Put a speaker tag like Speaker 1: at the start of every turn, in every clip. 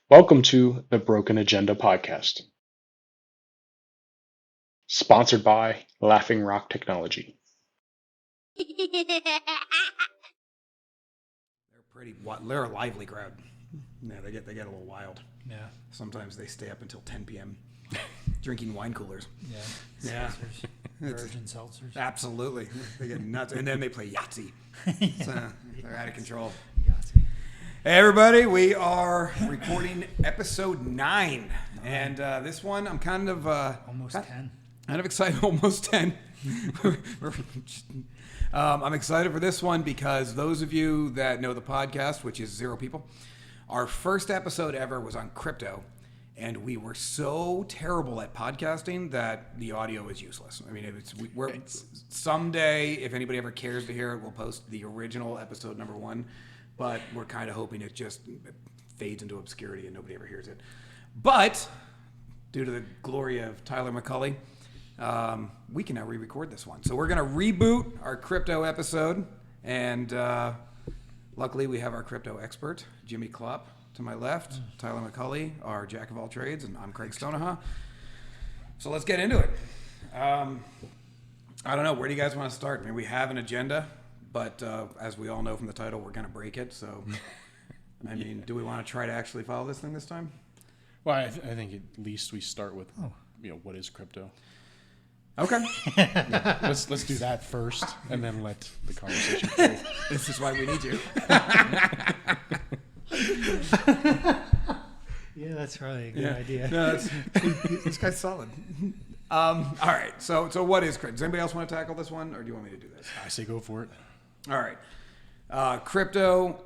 Speaker 1: Welcome to the Broken Agenda podcast, sponsored by Laughing Rock Technology.
Speaker 2: They're a lively crowd. Yeah, they get a little wild.
Speaker 3: Yeah.
Speaker 2: Sometimes they stay up until 10 p.m. drinking wine coolers.
Speaker 3: Yeah.
Speaker 2: Yeah.
Speaker 3: Virgin seltzers.
Speaker 2: Absolutely. They get nuts. And then they play Yahtzee. So they're out of control.
Speaker 3: Yahtzee.
Speaker 2: Hey, everybody. We are recording episode 9. And this one, I'm kind of...
Speaker 3: Almost 10.
Speaker 2: Kind of excited. Almost 10. I'm excited for this one because those of you that know the podcast, which is 0 people, our first episode ever was on crypto, and we were so terrible at podcasting that the audio is useless. I mean, someday, if anybody ever cares to hear it, we'll post the original episode number 1, but we're kind of hoping it just fades into obscurity and nobody ever hears it. But due to the glory of Tyler McCulley, we can now re-record this one. So we're going to reboot our crypto episode, and luckily we have our crypto expert, Jimmy Klopp, to my left, Tyler McCulley, our jack of all trades, and I'm Craig Stoneha. So let's get into it. I don't know, where do you guys want to start? I mean, we have an agenda, but as we all know from the title, we're going to break it. So, I mean, do we want to try to actually follow this thing this time?
Speaker 1: Well, I think at least we start with, what is crypto?
Speaker 2: Okay.
Speaker 1: Let's do that first, and then let the conversation flow.
Speaker 2: This is why we need you.
Speaker 3: Yeah, that's probably a good idea.
Speaker 2: No, this guy's solid. All right. So what is crypto? Does anybody else want to tackle this one, or do you want me to do this?
Speaker 1: I say go for it.
Speaker 2: All right. Crypto.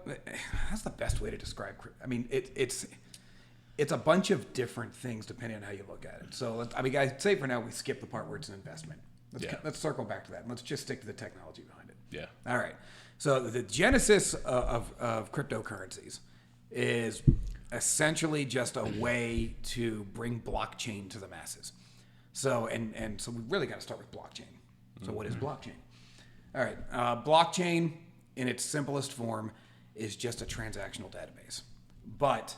Speaker 2: That's the best way to describe crypto. I mean, it's a bunch of different things depending on how you look at it. So I'd say for now we skip the part where it's an investment. Let's circle back to that, and let's just stick to the technology behind it.
Speaker 1: Yeah.
Speaker 2: All right. So the genesis of cryptocurrencies is essentially just a way to bring blockchain to the masses. So so we really got to start with blockchain. So what is blockchain? All right. Blockchain in its simplest form is just a transactional database. But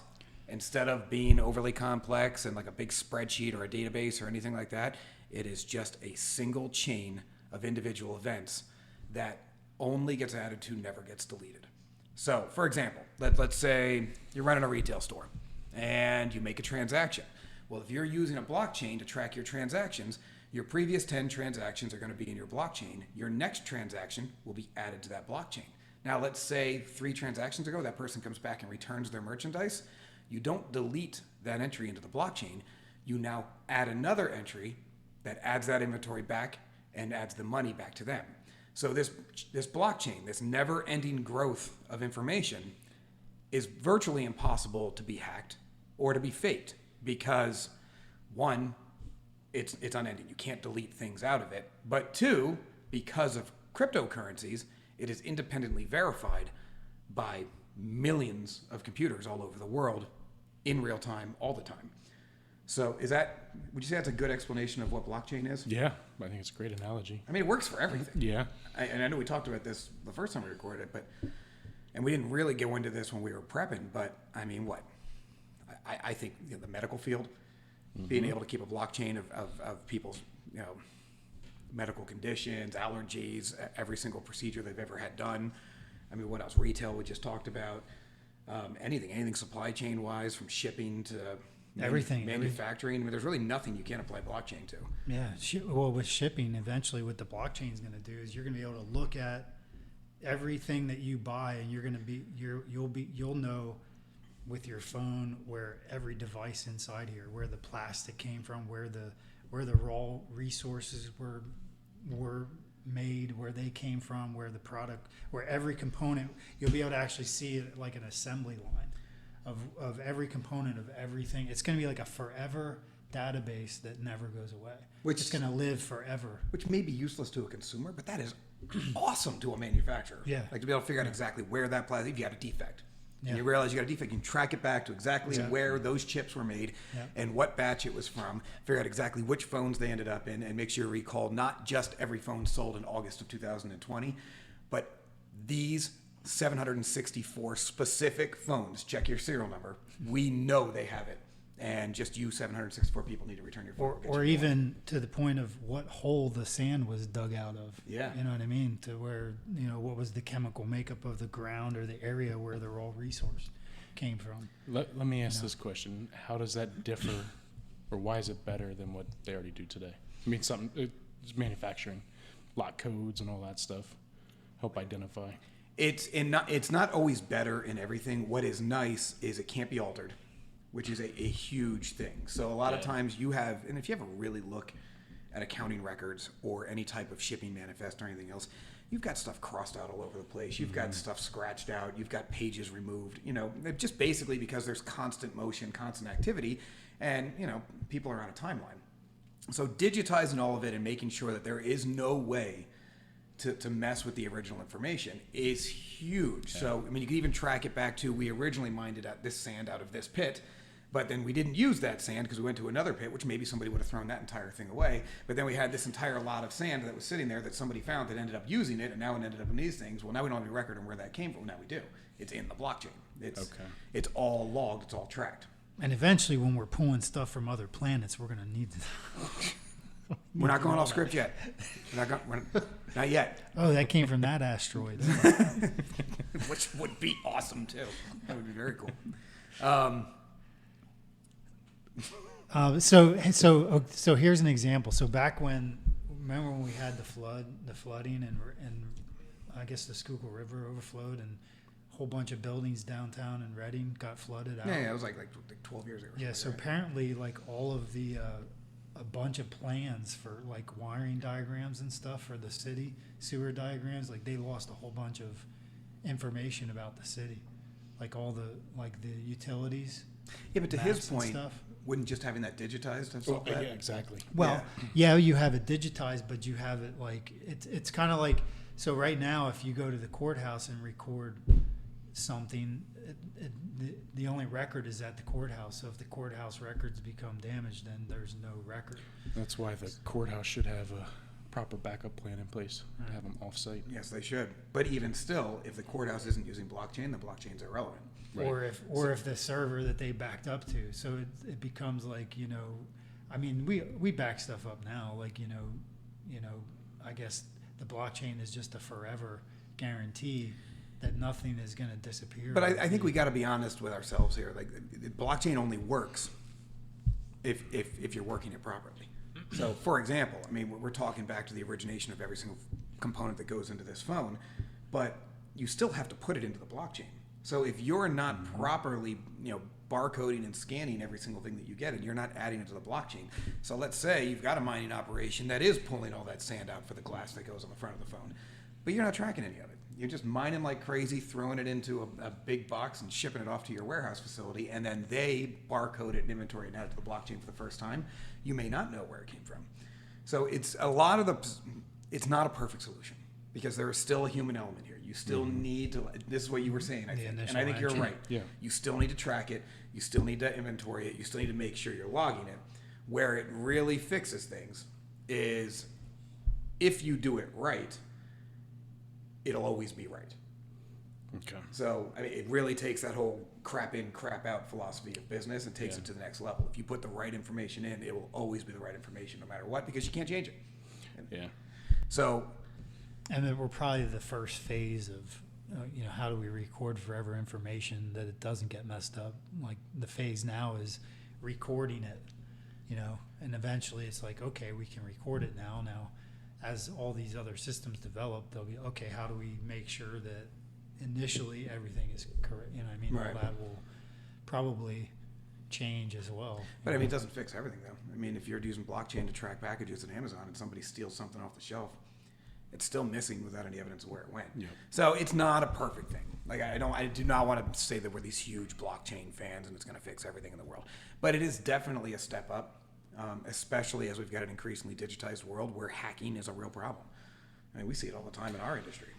Speaker 2: instead of being overly complex and like a big spreadsheet or a database or anything like that, it is just a single chain of individual events that only gets added to, never gets deleted. So, for example, let's say you're running a retail store and you make a transaction. Well, if you're using a blockchain to track your transactions, your previous 10 transactions are going to be in your blockchain. Your next transaction will be added to that blockchain. Now, let's say 3 transactions ago, that person comes back and returns their merchandise. You don't delete that entry into the blockchain. You now add another entry that adds that inventory back and adds the money back to them. So this blockchain, this never-ending growth of information, is virtually impossible to be hacked or to be faked because, 1, it's unending. You can't delete things out of it. But 2, because of cryptocurrencies, it is independently verified by millions of computers all over the world in real time, all the time. So would you say that's a good explanation of what blockchain is?
Speaker 1: Yeah, I think it's a great analogy.
Speaker 2: I mean, it works for everything.
Speaker 1: Yeah.
Speaker 2: And I know we talked about this the first time we recorded it, and we didn't really go into this when we were prepping, but I mean, I think the medical field, being able to keep a blockchain of people's, medical conditions, allergies, every single procedure they've ever had done. I mean, what else? Retail we just talked about. Anything supply chain wise, from shipping to
Speaker 3: Everything.
Speaker 2: manufacturing. I mean, there's really nothing you can't apply blockchain to.
Speaker 3: Yeah. Well, with shipping, eventually what the blockchain is going to do is you're going to be able to look at everything that you buy, and you'll know with your phone where every device inside here, where the plastic came from, where the raw resources were made, where they came from, where the product, where every component, you'll be able to actually see it like an assembly line of every component of everything. It's going to be like a forever database that never goes away. Which is going to live forever.
Speaker 2: Which may be useless to a consumer, but that is awesome to a manufacturer.
Speaker 3: Yeah.
Speaker 2: Like to be able to figure out exactly where that plastic, if you had a defect. And you realize you got a defect, you can track it back to exactly where those chips were made and what batch it was from, figure out exactly which phones they ended up in, and make sure you recall not just every phone sold in August of 2020, but these 764 specific phones. Check your serial number. We know they have it. And just you 764 people need to return your phone.
Speaker 3: Or even to the point of what hole the sand was dug out of.
Speaker 2: Yeah.
Speaker 3: You know what I mean? To where, what was the chemical makeup of the ground or the area where the raw resource came from.
Speaker 1: Let me ask this question. How does that differ, or why is it better than what they already do today? I mean, it's manufacturing, lot codes and all that stuff. Help identify.
Speaker 2: It's not always better in everything. What is nice is it can't be altered, which is a huge thing. So a lot of times you have, and if you ever really look at accounting records or any type of shipping manifest or anything else, you've got stuff crossed out all over the place. You've got stuff scratched out. You've got pages removed, just basically because there's constant motion, constant activity, and, people are on a timeline. So digitizing all of it and making sure that there is no way to mess with the original information is huge. Yeah. So, you can even track it back to, we originally mined this sand out of this pit, but then we didn't use that sand because we went to another pit, which maybe somebody would have thrown that entire thing away. But then we had this entire lot of sand that was sitting there that somebody found that ended up using it, and now it ended up in these things. Well, now we don't have any record on where that came from. Now we do. It's in the blockchain. It's all logged. It's all tracked.
Speaker 3: And eventually, when we're pulling stuff from other planets, we're going to need to...
Speaker 2: We're not going off script yet. Not yet.
Speaker 3: Oh, that came from that asteroid.
Speaker 2: Which would be awesome, too. That would be very cool.
Speaker 3: So here's an example. So back remember when we had the flooding, and I guess the Schuylkill River overflowed, and a whole bunch of buildings downtown in Reading got flooded out.
Speaker 2: Yeah, it was like 12 years ago.
Speaker 3: Yeah, so apparently, like all of the a bunch of plans for like wiring diagrams and stuff for the city, sewer diagrams, like they lost a whole bunch of information about the city, like all the utilities.
Speaker 2: Yeah, but to his point, wouldn't just having that digitized have solved that?
Speaker 1: Yeah, exactly.
Speaker 3: Well, yeah, you have it digitized, but you have it like it's kind of like, so right now if you go to the courthouse and record something, the only record is at the courthouse. So if the courthouse records become damaged, then there's no record.
Speaker 1: That's why the courthouse should have a proper backup plan in place to have them off-site.
Speaker 2: Yes, they should. But even still, if the courthouse isn't using blockchain, the blockchain's irrelevant.
Speaker 3: Right. Or if the server that they backed up to, so it becomes like, we back stuff up now, like, I guess the blockchain is just a forever guarantee that nothing is going to disappear.
Speaker 2: But I think we got to be honest with ourselves here. Like, blockchain only works if you're working it properly. So, for example, we're talking back to the origination of every single component that goes into this phone, but you still have to put it into the blockchain. So if you're not properly, barcoding and scanning every single thing that you get, and you're not adding it to the blockchain. So let's say you've got a mining operation that is pulling all that sand out for the glass that goes on the front of the phone, but you're not tracking any of it. You're just mining like crazy, throwing it into a big box and shipping it off to your warehouse facility, and then they barcode it and inventory it and add it to the blockchain for the first time. You may not know where it came from. So it's it's not a perfect solution, because there is still a human element here. You still need to, this is what you were saying, I think, and I think you're right.
Speaker 1: Yeah.
Speaker 2: You still need to track it. You still need to inventory it. You still need to make sure you're logging it. Where it really fixes things is if you do it right, it'll always be right.
Speaker 1: Okay.
Speaker 2: So, it really takes that whole crap in, crap out philosophy of business and takes it to the next level. If you put the right information in, it will always be the right information no matter what, because you can't change it.
Speaker 1: Yeah.
Speaker 2: So...
Speaker 3: And then we're probably the first phase of, how do we record forever information that it doesn't get messed up? Like the phase now is recording it, and eventually it's like, okay, we can record it now. Now, as all these other systems develop, they'll be, okay, how do we make sure that initially everything is correct?
Speaker 2: Right.
Speaker 3: All that will probably change as well.
Speaker 2: But it doesn't fix everything though. If you're using blockchain to track packages at Amazon and somebody steals something off the shelf, it's still missing without any evidence of where it went.
Speaker 1: Yep.
Speaker 2: So it's not a perfect thing. Like I do not want to say that we're these huge blockchain fans and it's going to fix everything in the world. But it is definitely a step up, especially as we've got an increasingly digitized world where hacking is a real problem. We see it all the time in our industry.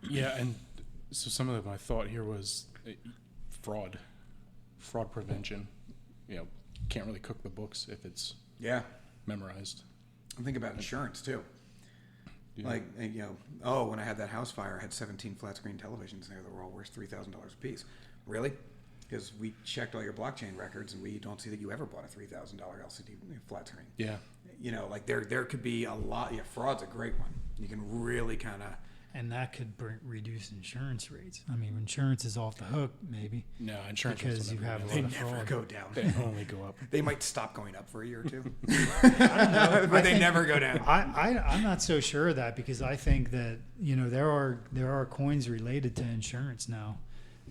Speaker 1: Yeah, and so some of my thought here was fraud prevention. Can't really cook the books if it's memorized.
Speaker 2: And think about insurance too.
Speaker 1: Yeah.
Speaker 2: Like, and, oh, when I had that house fire, I had 17 flat screen televisions there that were all worth $3,000 a piece. Really? Because we checked all your blockchain records and we don't see that you ever bought a $3,000 LCD flat screen.
Speaker 1: Yeah.
Speaker 2: Like there could be a lot. Yeah, fraud's a great one. You can really kind of.
Speaker 3: And that could reduce insurance rates. I mean, insurance is off the hook, maybe.
Speaker 1: No, insurance
Speaker 3: because you have a
Speaker 2: They
Speaker 3: lot of
Speaker 2: never
Speaker 3: fraud.
Speaker 2: go down.
Speaker 1: They only go up.
Speaker 2: They might stop going up for a year or two.
Speaker 3: I don't know.
Speaker 2: But they never go down.
Speaker 3: I'm not so sure of that because I think that there are coins related to insurance now,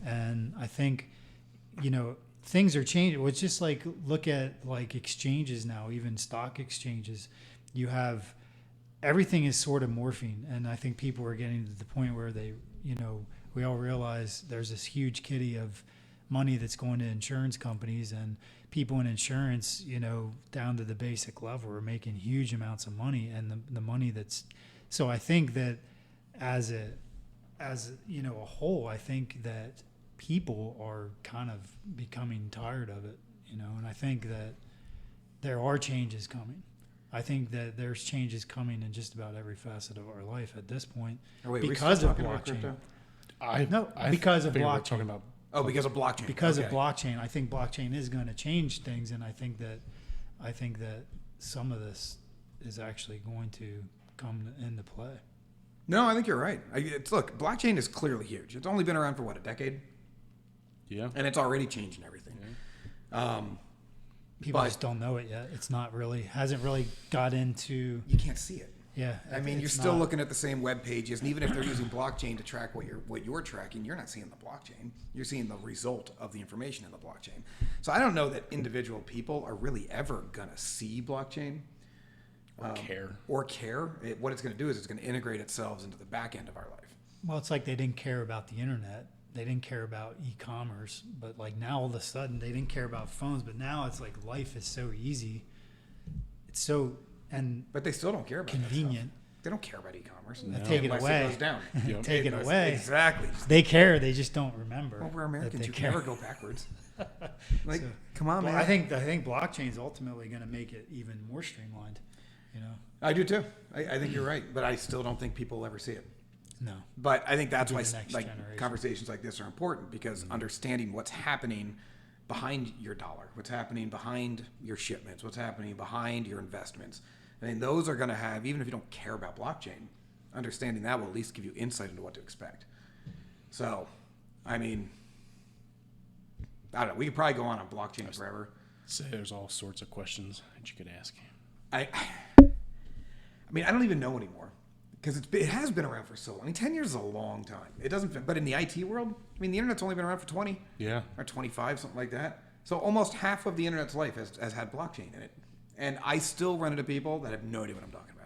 Speaker 3: and I think things are changing. Well, it's just like look at like exchanges now, even stock exchanges. You have everything is sort of morphing, and I think people are getting to the point where they we all realize there's this huge kitty of money that's going to insurance companies, and people in insurance, down to the basic level are making huge amounts of money, and the money that's, so I think that as a whole, I think that people are kind of becoming tired of it, and I think that there are changes coming. I think that there's changes coming in just about every facet of our life at this point because of blockchain. Because of
Speaker 1: figured we're
Speaker 3: blockchain.
Speaker 1: talking about
Speaker 2: Because of blockchain.
Speaker 3: Because of blockchain, I think blockchain is going to change things, and I think that some of this is actually going to come into play.
Speaker 2: No, I think you're right. Look, blockchain is clearly huge. It's only been around for a decade?
Speaker 1: Yeah.
Speaker 2: And it's already changing everything.
Speaker 1: Yeah.
Speaker 3: People just don't know it yet. It's not really, hasn't really got into.
Speaker 2: You can't see it.
Speaker 3: Yeah.
Speaker 2: I mean, you're still looking at the same web pages, and even if they're using blockchain to track what you're tracking, you're not seeing the blockchain. You're seeing the result of the information in the blockchain. So I don't know that individual people are really ever gonna see blockchain or care. What it's going to do is it's going to integrate itself into the back end of our life.
Speaker 3: Well, it's like they didn't care about the internet. They didn't care about e-commerce, but like now all of a sudden they didn't care about phones, but now it's like life is so easy. It's so
Speaker 2: but they still don't care about
Speaker 3: convenient.
Speaker 2: They don't care about e-commerce.
Speaker 3: No. Take it away.
Speaker 2: It goes down.
Speaker 3: Take it away.
Speaker 2: Exactly.
Speaker 3: They care. They just don't remember.
Speaker 2: Well, we're Americans. You
Speaker 3: care.
Speaker 2: never go backwards. Come on, man.
Speaker 3: I think blockchain is ultimately going to make it even more streamlined.
Speaker 2: I do too. I think you're right, but I still don't think people will ever see it.
Speaker 3: No.
Speaker 2: But I think that's why
Speaker 3: generation.
Speaker 2: conversations like this are important, because understanding what's happening behind your dollar, what's happening behind your shipments, what's happening behind your investments. I mean, those are going to have, even if you don't care about blockchain, understanding that will at least give you insight into what to expect. So, I mean, I don't know. We could probably go on blockchain forever.
Speaker 1: Say there's all sorts of questions that you could ask.
Speaker 2: I mean, I don't even know anymore, because it has been around for so long. I mean, 10 years is a long time. It doesn't fit, but in the IT world, I mean, the internet's only been around for 20 or 25, something like that. So almost half of the internet's life has had blockchain in it. And I still run into people that have no idea what I'm talking about.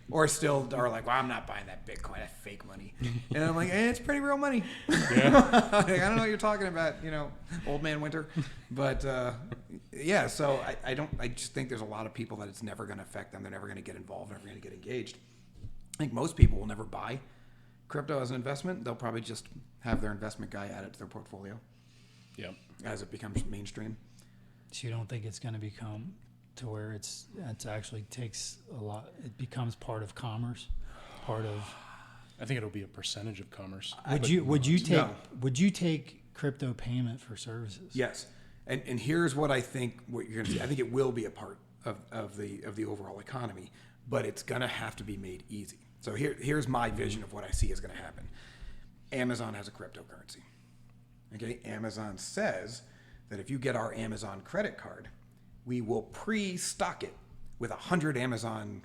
Speaker 2: Or still are like, well, I'm not buying that Bitcoin, that's fake money. And I'm like, it's pretty real money.
Speaker 1: Yeah.
Speaker 2: I don't know what you're talking about, old man winter. But yeah, so I just think there's a lot of people that it's never going to affect them. They're never going to get involved, never going to get engaged. I think most people will never buy crypto as an investment. They'll probably just have their investment guy add it to their portfolio.
Speaker 1: Yep.
Speaker 2: As it becomes mainstream.
Speaker 3: So you don't think it's going to become to where it's actually takes a lot, it becomes part of commerce, part of.
Speaker 1: I think it'll be a percentage of commerce.
Speaker 3: Would you take crypto payment for services?
Speaker 2: Yes, and here's what I think. What you're going to see, I think it will be a part of the overall economy, but it's going to have to be made easy. So here's my vision of what I see is going to happen. Amazon has a cryptocurrency. Okay, Amazon says that if you get our Amazon credit card, we will pre-stock it with 100 Amazon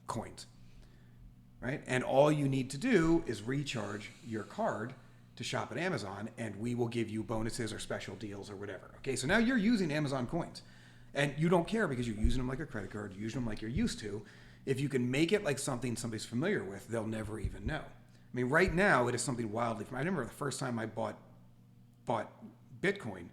Speaker 2: coins, right? And all you need to do is recharge your card to shop at Amazon, and we will give you bonuses or special deals or whatever. Okay, so now you're using Amazon coins, and you don't care because you're using them like a credit card, you're using them like you're used to. If you can make it like something somebody's familiar with, they'll never even know. I mean, right now it is something wildly. I remember the first time I bought Bitcoin.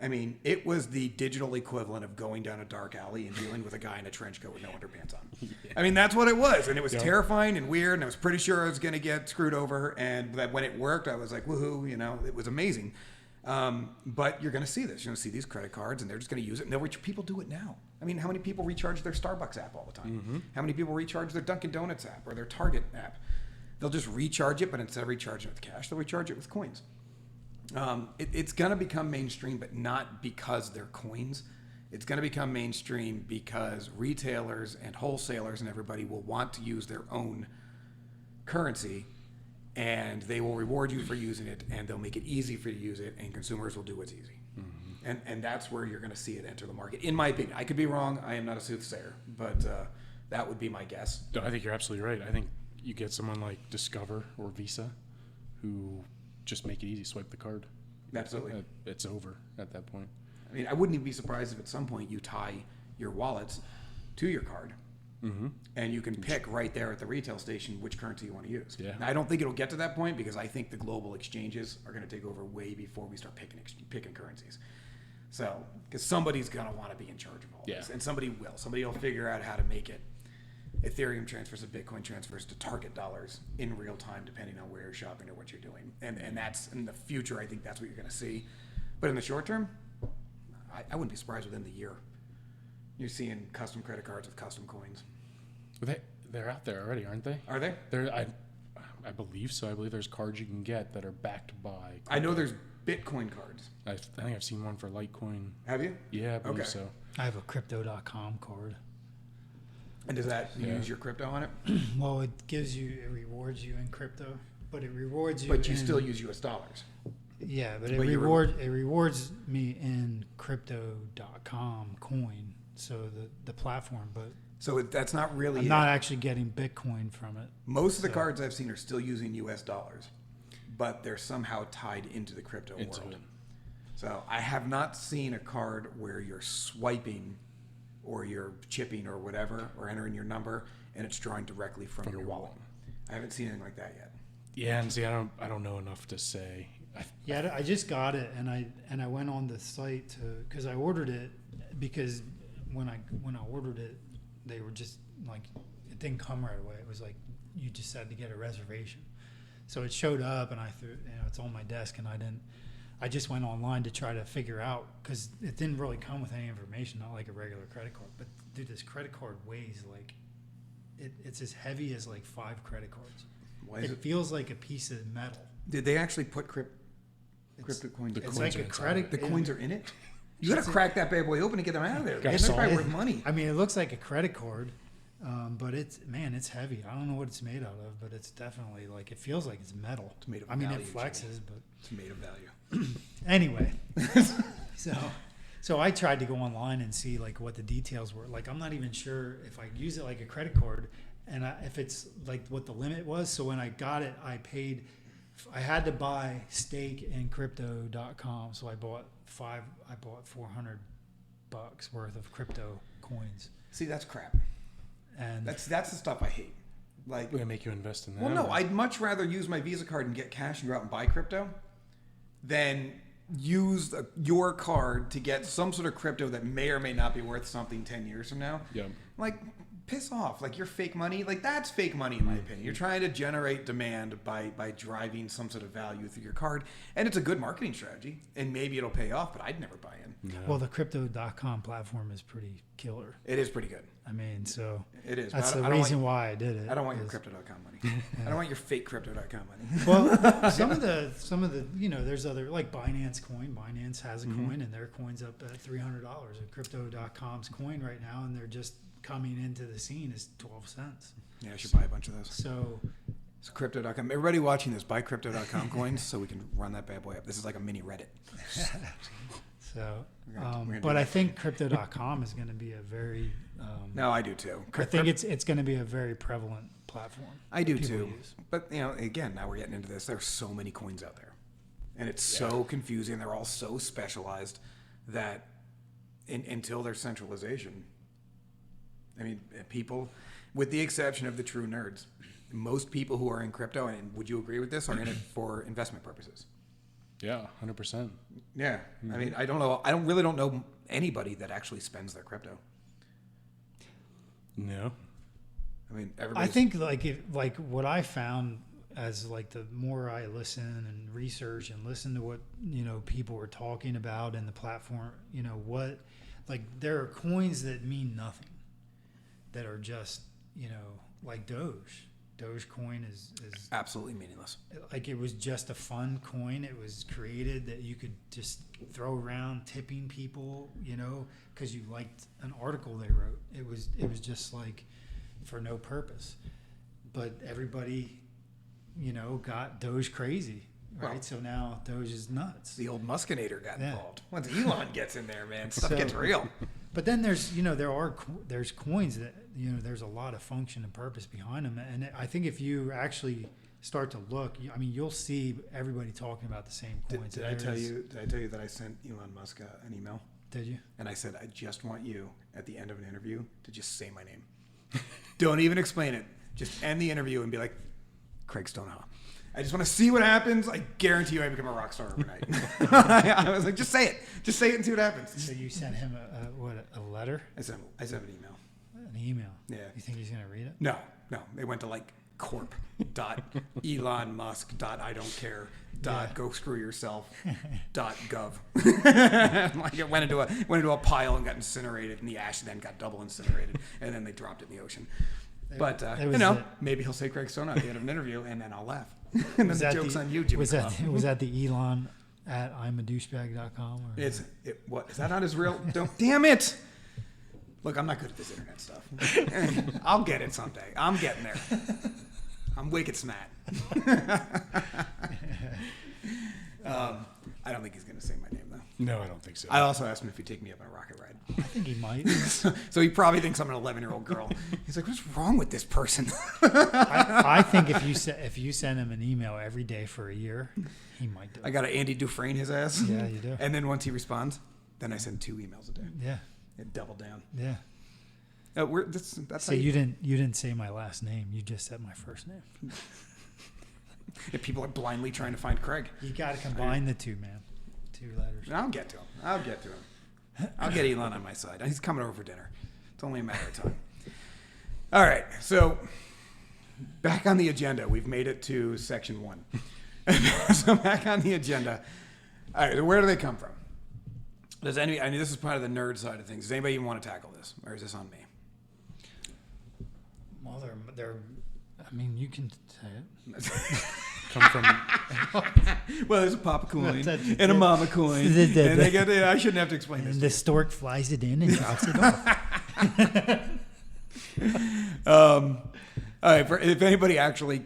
Speaker 2: I mean, it was the digital equivalent of going down a dark alley and dealing with a guy in a trench coat with no underpants on. Yeah. I mean, that's what it was. And it was terrifying and weird. And I was pretty sure I was going to get screwed over. And that when it worked, I was like, woohoo, it was amazing. But you're going to see this. You're going to see these credit cards, and they're just going to use it. And people do it now. I mean, how many people recharge their Starbucks app all the time? How many people recharge their Dunkin' Donuts app or their Target app? They'll just recharge it, but instead of recharging it with cash, they'll recharge it with coins. It's going to become mainstream, but not because they're coins. It's going to become mainstream because retailers and wholesalers and everybody will want to use their own currency, and they will reward you for using it, and they'll make it easy for you to use it, and consumers will do what's easy. And that's where you're going to see it enter the market, in my opinion. I could be wrong. I am not a soothsayer, but that would be my guess.
Speaker 1: No, I think you're absolutely right. I think you get someone like Discover or Visa who just make it easy, swipe the card.
Speaker 2: Absolutely.
Speaker 1: It's over at that point.
Speaker 2: I mean, I wouldn't even be surprised if at some point you tie your wallets to your card, and you can pick right there at the retail station which currency you want to use.
Speaker 1: Yeah.
Speaker 2: Now, I don't think it'll get to that point because I think the global exchanges are going to take over way before we start picking currencies. So, because somebody's going to want to be in charge of all this, and somebody will. Somebody will figure out how to make it Ethereum transfers to Bitcoin transfers to target dollars in real time, depending on where you're shopping or what you're doing. And that's in the future. I think that's what you're going to see. But in the short term, I wouldn't be surprised within the year. You're seeing custom credit cards with custom coins.
Speaker 1: They're out there already, aren't they?
Speaker 2: Are they?
Speaker 1: I believe so. I believe there's cards you can get that are backed by.
Speaker 2: I know there's Bitcoin cards.
Speaker 1: I think I've seen one for Litecoin.
Speaker 2: Have you?
Speaker 1: Yeah, I believe so.
Speaker 3: I have a crypto.com card.
Speaker 2: And does that use your crypto on it?
Speaker 3: Well, it rewards you in crypto, but it rewards you.
Speaker 2: But you still use US dollars.
Speaker 3: Yeah, but it
Speaker 2: But
Speaker 3: rewards me in crypto.com coin, so the platform, but
Speaker 2: So that's not really
Speaker 3: I'm not actually getting Bitcoin from it.
Speaker 2: Most of the cards I've seen are still using US dollars, but they're somehow tied into the crypto world.
Speaker 1: It.
Speaker 2: So I have not seen a card where you're swiping or you're chipping or whatever or entering your number and it's drawing directly from your wallet. I haven't seen anything like that yet.
Speaker 1: Yeah, and see, I don't know enough to say.
Speaker 3: I just got it, and I went on the site because I ordered it because when I ordered it, they were just like it didn't come right away. It was like you just had to get a reservation. So it showed up, and I threw it's on my desk, and I just went online to try to figure out because it didn't really come with any information, not like a regular credit card. But dude, this credit card weighs like it's as heavy as like 5 credit cards.
Speaker 2: Why is
Speaker 3: It feels like a piece of metal.
Speaker 2: Did they actually put crypto coins?
Speaker 3: It's
Speaker 1: coins
Speaker 3: like
Speaker 1: are
Speaker 3: a
Speaker 1: inside.
Speaker 3: credit.
Speaker 2: The coins are in it. You got to crack that bad boy open to get them out of there.
Speaker 1: Got
Speaker 2: Man,
Speaker 1: to
Speaker 2: they're probably
Speaker 1: solve
Speaker 2: worth money.
Speaker 3: I mean, it looks like a credit card, but it's heavy. I don't know what it's made out of, but it's definitely like it feels like it's metal.
Speaker 2: It's made of
Speaker 3: I mean,
Speaker 2: value,
Speaker 3: it flexes, but
Speaker 2: It's made of value.
Speaker 3: anyway. So I tried to go online and see like what the details were. Like I'm not even sure if I use it like a credit card, and if it's like what the limit was. So when I got it, I had to buy stake in crypto.com. So I bought $400 worth of crypto coins.
Speaker 2: See, that's crap.
Speaker 3: And
Speaker 2: That's the stuff I hate. Like,
Speaker 1: We're gonna make you invest in that.
Speaker 2: well, no, I'd much rather use my Visa card and get cash and go out and buy crypto than use your card to get some sort of crypto that may or may not be worth something 10 years from now.
Speaker 1: Yeah.
Speaker 2: Like, piss off. Like, you're fake money. Like, that's fake money in my opinion. You're trying to generate demand by driving some sort of value through your card. And it's a good marketing strategy. And maybe it'll pay off, but I'd never buy in.
Speaker 1: No.
Speaker 3: well, the crypto.com platform is pretty killer.
Speaker 2: It is pretty good.
Speaker 3: I mean, so
Speaker 2: It is.
Speaker 3: that's
Speaker 2: but
Speaker 3: the
Speaker 2: I don't
Speaker 3: reason
Speaker 2: want,
Speaker 3: why I did it.
Speaker 2: I don't want your
Speaker 3: is-
Speaker 2: crypto.com money. I don't want your fake crypto.com money.
Speaker 3: Well, some of the there's other like Binance coin. Binance has a coin, and their coin's up at $300. And crypto.com's coin right now, and they're just coming into the scene is 12 cents.
Speaker 2: Yeah, I should buy a bunch of those.
Speaker 3: So
Speaker 2: So crypto.com. Everybody watching this, buy crypto.com coins so we can run that bad boy up. This is like a mini Reddit.
Speaker 3: so,
Speaker 2: We're gonna do
Speaker 3: but I
Speaker 2: that.
Speaker 3: think crypto.com is going to be a very
Speaker 2: No, I do too.
Speaker 3: I think it's going to be a very prevalent platform.
Speaker 2: I do
Speaker 3: people
Speaker 2: too.
Speaker 3: use.
Speaker 2: But again, now we're getting into this. There's so many coins out there, and it's so confusing. They're all so specialized that until there's centralization, I mean, people, with the exception of the true nerds, most people who are in crypto, and would you agree with this, are in it for investment purposes.
Speaker 1: Yeah, 100%.
Speaker 2: Yeah, I mean, I don't know. I really don't know anybody that actually spends their crypto.
Speaker 1: No.
Speaker 2: I mean,
Speaker 3: I
Speaker 2: everybody.
Speaker 3: think like what I found as like the more I listen and research and listen to what, people were talking about in the platform, there are coins that mean nothing, that are just, like Doge. Dogecoin is
Speaker 2: absolutely meaningless.
Speaker 3: Like, it was just a fun coin. It was created that you could just throw around tipping people, because you liked an article they wrote. It was just like for no purpose. But everybody, got Doge crazy, right?
Speaker 2: Well,
Speaker 3: so now Doge is nuts.
Speaker 2: The old Muskinator got involved. Once Elon gets in there, man, stuff
Speaker 3: So-
Speaker 2: gets real.
Speaker 3: But then there's there's coins that there's a lot of function and purpose behind them, and I think if you actually start to look, you'll see everybody talking about the same coins.
Speaker 2: Did I tell you that I sent Elon Musk an email?
Speaker 3: Did you?
Speaker 2: And I said, I just want you at the end of an interview to just say my name. Don't even explain it. Just end the interview and be like, Craig Stonehaw. I just want to see what happens. I guarantee you I become a rock star overnight. I was like, just say it. Just say it and see what happens.
Speaker 3: So you sent him a letter?
Speaker 2: I sent him an email.
Speaker 3: An email?
Speaker 2: Yeah.
Speaker 3: You think he's going to read it?
Speaker 2: No. They went to like corp.elonmusk.idon'tcare.go screw yourself.gov. Like it went into a pile and got incinerated, and the ash then got double incinerated, and then they dropped it in the ocean. But maybe he'll say Craig Stonehaw at the end of an interview, and then I'll laugh. And then the joke's on you, Jimmy.
Speaker 3: Was that the Elon at imadouchebag.com?
Speaker 2: What is that not his real? Damn it! Look, I'm not good at this internet stuff. I'll get it someday. I'm getting there. I'm wicked smart. I don't think he's going to say my name, though.
Speaker 1: No, I don't think so.
Speaker 2: I also asked him if he'd take me up on a rocket ride.
Speaker 3: I think he might.
Speaker 2: So he probably thinks I'm an 11-year-old girl. He's like, what's wrong with this person?
Speaker 3: I think if you send him an email every day for a year, he might do it.
Speaker 2: I got to Andy Dufresne his ass.
Speaker 3: Yeah, you do.
Speaker 2: And then once he responds, then I send 2 emails a day.
Speaker 3: Yeah.
Speaker 2: It double down.
Speaker 3: Yeah.
Speaker 2: That's
Speaker 3: So you didn't say my last name. You just said my first name.
Speaker 2: If people are blindly trying to find Craig.
Speaker 3: You got to combine the two, man. 2 letters.
Speaker 2: I'll get to him. I'll get Elon on my side. He's coming over for dinner. It's only a matter of time. All right. So back on the agenda. We've made it to section 1. So back on the agenda. All right. Where do they come from? This is part of the nerd side of things. Does anybody even want to tackle this, or is this on me?
Speaker 3: Well, they're. I mean, you can say it.
Speaker 1: Come from
Speaker 2: Well, there's a papa coin and a mama coin, and they got. I shouldn't have to explain this.
Speaker 3: And the stork flies it in and drops it off.
Speaker 2: All right. If anybody actually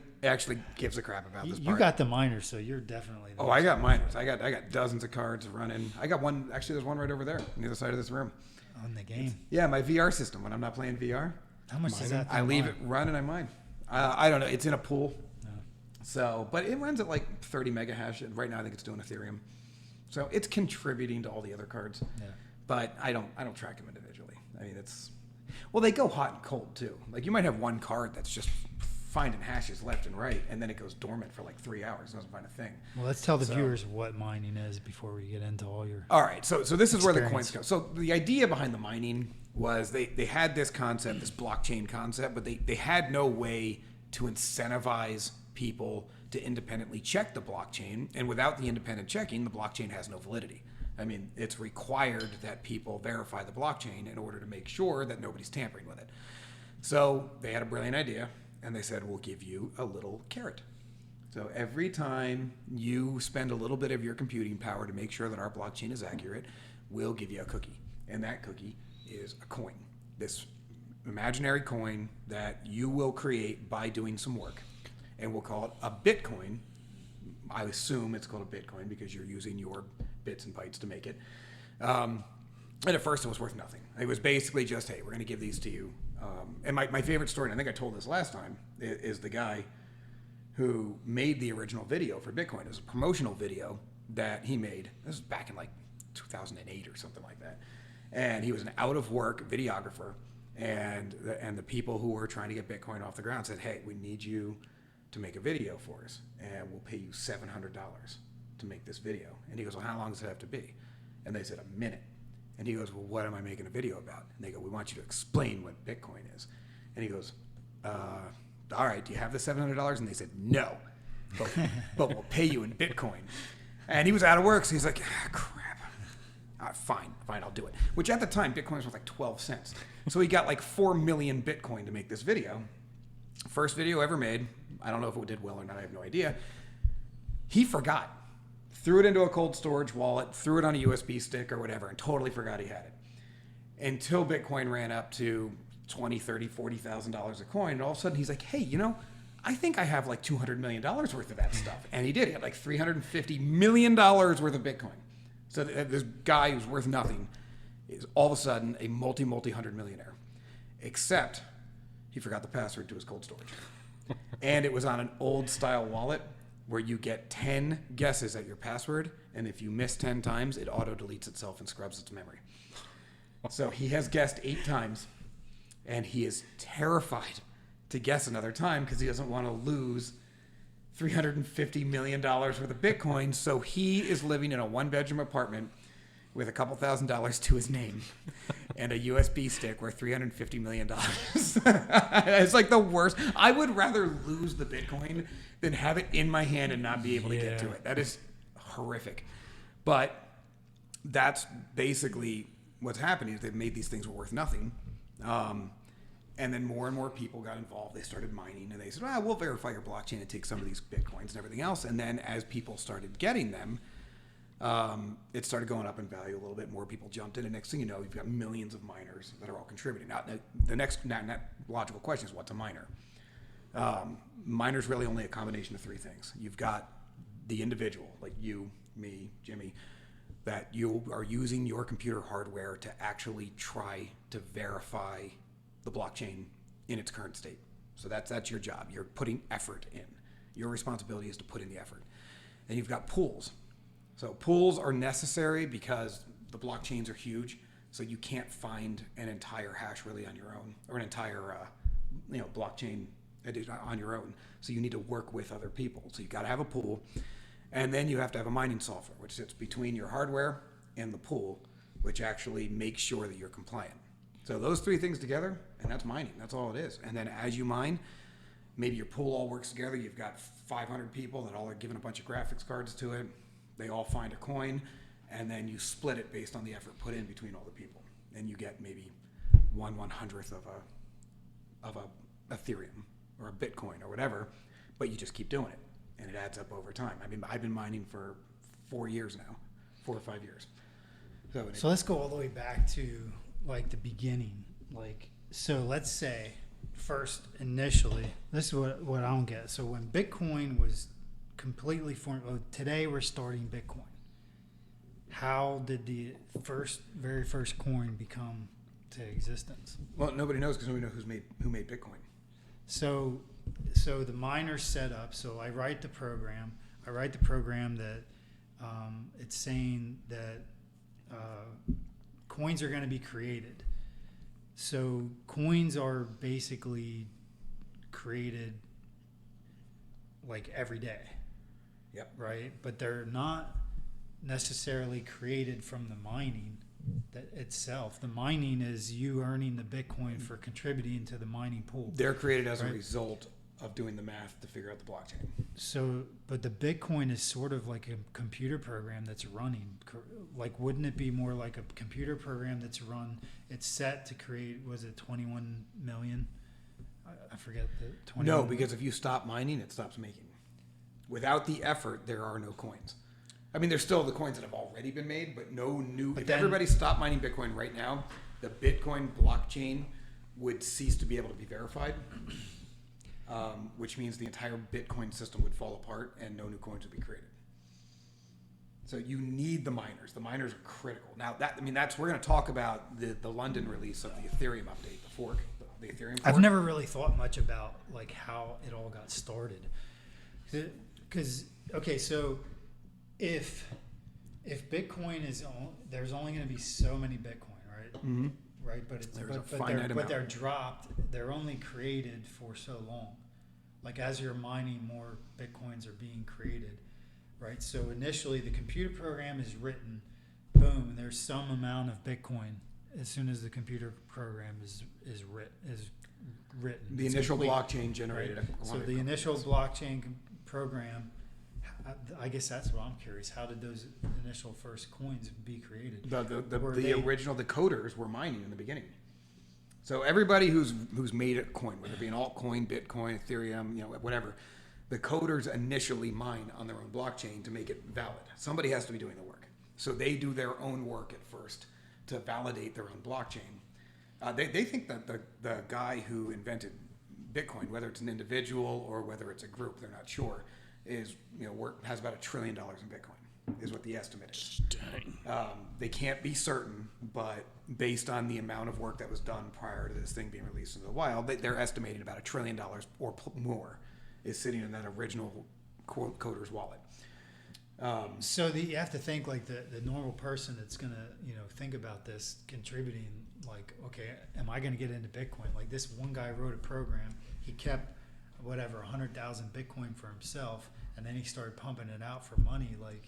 Speaker 2: gives a crap about this part.
Speaker 3: You got the minors, so you're definitely.
Speaker 2: Oh, I got minors. I got dozens of cards running. I got one. Actually, there's one right over there on the other side of this room.
Speaker 3: On the game.
Speaker 2: Yeah, my VR system. When I'm not playing VR,
Speaker 3: How much does that?
Speaker 2: I leave it run and I mine. I don't know. It's in a pool.
Speaker 3: No.
Speaker 2: So, but it runs at like 30 mega hash. Right now, I think it's doing Ethereum. So it's contributing to all the other cards.
Speaker 3: Yeah.
Speaker 2: But I don't track them individually. I mean, they go hot and cold too. Like you might have one card that's just finding hashes left and right, and then it goes dormant for like 3 hours. Doesn't find a thing.
Speaker 3: Well, let's tell the viewers what mining is before we get into all your.
Speaker 2: All right. So this is where the
Speaker 3: experience.
Speaker 2: coins go. So the idea behind the mining was they had this concept, this blockchain concept, but they had no way to incentivize people to independently check the blockchain. And without the independent checking, the blockchain has no validity. I mean, it's required that people verify the blockchain in order to make sure that nobody's tampering with it. So they had a brilliant idea, and they said, we'll give you a little carrot. So every time you spend a little bit of your computing power to make sure that our blockchain is accurate, we'll give you a cookie. And that cookie is a coin. This imaginary coin that you will create by doing some work. And we'll call it a Bitcoin. I assume it's called a Bitcoin because you're using your bits and bytes to make it. And at first it was worth nothing. It was basically just, hey, we're going to give these to you. And my favorite story, and I think I told this last time, is the guy who made the original video for Bitcoin. It was a promotional video that he made. This was back in like 2008 or something like that. And he was an out-of-work videographer. And the people who were trying to get Bitcoin off the ground said, hey, we need you to make a video for us, and we'll pay you $700 to make this video. And he goes, well, how long does it have to be? And they said, a minute. And he goes, well, what am I making a video about? And they go, we want you to explain what Bitcoin is. And he goes, all right, do you have the $700? And they said, no. but we'll pay you in Bitcoin. And he was out of work, so he's like, crap. Fine, I'll do it. Which at the time, Bitcoin was like 12 cents. So he got like 4 million Bitcoin to make this video. First video ever made. I don't know if it did well or not. I have no idea. He forgot. Threw it into a cold storage wallet, threw it on a USB stick or whatever, and totally forgot he had it. Until Bitcoin ran up to $20,000, $30,000, $40,000 a coin. And all of a sudden he's like, hey, I think I have like $200 million worth of that stuff. And he did. He had like $350 million worth of Bitcoin. So this guy who's worth nothing is all of a sudden a multi-hundred millionaire. Except he forgot the password to his cold storage. And it was on an old style wallet where you get 10 guesses at your password. And if you miss 10 times, it auto deletes itself and scrubs its memory. So he has guessed 8 times. And he is terrified to guess another time because he doesn't want to lose $350 million worth of Bitcoin. So he is living in a 1-bedroom apartment with a couple $1,000s to his name and a USB stick worth $350 million. It's like the worst. I would rather lose the Bitcoin than have it in my hand and not be able to get to it. That is horrific. But that's basically what's happening is they've made these things worth nothing. And then more and more people got involved. They started mining, and they said, we'll verify your blockchain and take some of these Bitcoins and everything else. And then as people started getting them, it started going up in value a little bit. More people jumped in, and next thing you know, you've got millions of miners that are all contributing. Now, the next logical question is, what's a miner? Miner's really only a combination of 3 things. You've got the individual, like you, me, Jimmy, that you are using your computer hardware to actually try to verify the blockchain in its current state. So that's your job. You're putting effort in. Your responsibility is to put in the effort. Then you've got pools. So pools are necessary because the blockchains are huge. So you can't find an entire hash really on your own, or an entire blockchain on your own. So you need to work with other people. So you've got to have a pool. And then you have to have a mining software, which sits between your hardware and the pool, which actually makes sure that you're compliant. So those 3 things together, and that's mining. That's all it is. And then as you mine, maybe your pool all works together. You've got 500 people that all are given a bunch of graphics cards to it. They all find a coin, and then you split it based on the effort put in between all the people. And you get maybe 1/100th of a Ethereum or a Bitcoin or whatever, but you just keep doing it, and it adds up over time. I mean, I've been mining for 4 years now, 4 or 5 years.
Speaker 3: So let's go all the way back to like the beginning. So let's say first initially, this is what I don't get. So when Bitcoin was completely formed, today we're starting Bitcoin. How did the very first coin become to existence?
Speaker 2: Well, nobody knows because nobody knows who made Bitcoin.
Speaker 3: So the miner's set up. So I write the program. That it's saying that coins are going to be created. So coins are basically created like every day.
Speaker 2: Yep.
Speaker 3: Right? But they're not necessarily created from the mining itself. The mining is you earning the Bitcoin for contributing to the mining pool.
Speaker 2: They're created as a result of doing the math to figure out the blockchain.
Speaker 3: So, but the Bitcoin is sort of like a computer program that's running. Like, wouldn't it be more like a computer program that's run? It's set to create, was it 21 million? I forget the 21.
Speaker 2: No, because if you stop mining, it stops making. Without the effort, there are no coins. I mean, there's still the coins that have already been made, but no new. If everybody stopped mining Bitcoin right now, the Bitcoin blockchain would cease to be able to be verified, which means the entire Bitcoin system would fall apart and no new coins would be created. So you need the miners. The miners are critical. Now, we're going to talk about the London release of the Ethereum update, the fork, the Ethereum fork.
Speaker 3: I've never really thought much about like how it all got started. Because okay, so if Bitcoin is there's only going to be so many Bitcoin, right?
Speaker 2: Mm-hmm.
Speaker 3: Right, but they're dropped. They're only created for so long. Like as you're mining, more Bitcoins are being created, right? So initially, the computer program is written. Boom, there's some amount of Bitcoin as soon as the computer program is written.
Speaker 2: The initial blockchain generated.
Speaker 3: Right? So the initial blockchain program. I guess that's what I'm curious. How did those initial first coins be created?
Speaker 2: The original decoders were mining in the beginning. So everybody who's made a coin, whether it be an altcoin, Bitcoin, Ethereum, whatever, the coders initially mine on their own blockchain to make it valid. Somebody has to be doing the work. So they do their own work at first to validate their own blockchain. They think that the guy who invented Bitcoin, whether it's an individual or whether it's a group, they're not sure, has about $1 trillion in Bitcoin, is what the estimate is.
Speaker 1: Dang.
Speaker 2: They can't be certain, but based on the amount of work that was done prior to this thing being released into the wild, they're estimating about $1 trillion or more is sitting in that original coder's wallet.
Speaker 3: So you have to think like the normal person that's gonna think about this contributing, like, okay, am I gonna get into Bitcoin? Like this one guy wrote a program, he kept 100,000 Bitcoin for himself, and then he started pumping it out for money. Like,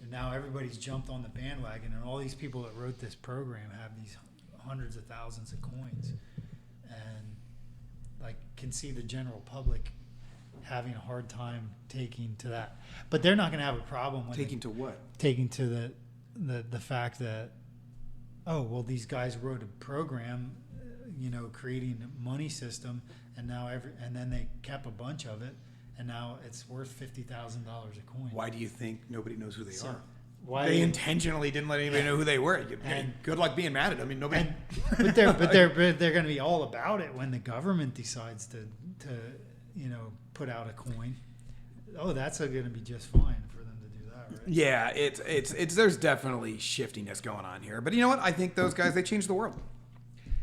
Speaker 3: and now everybody's jumped on the bandwagon, and all these people that wrote this program have these hundreds of thousands of coins, and like can see the general public having a hard time taking to that. But they're not going to have a problem with
Speaker 2: Taking to what?
Speaker 3: Taking to the fact that, oh, well, these guys wrote a program, creating a money system, and now and then they kept a bunch of it, and now it's worth $50,000 a coin.
Speaker 2: Why do you think nobody knows who they are?
Speaker 3: Why
Speaker 2: they intentionally didn't let anybody know who they were. Good luck being mad at them. I mean, nobody.
Speaker 3: But they're going to be all about it when the government decides to put out a coin. Oh, that's going to be just fine for them to do that, right?
Speaker 2: Yeah, it's there's definitely shiftiness going on here. But you know what? I think those guys, they changed the world.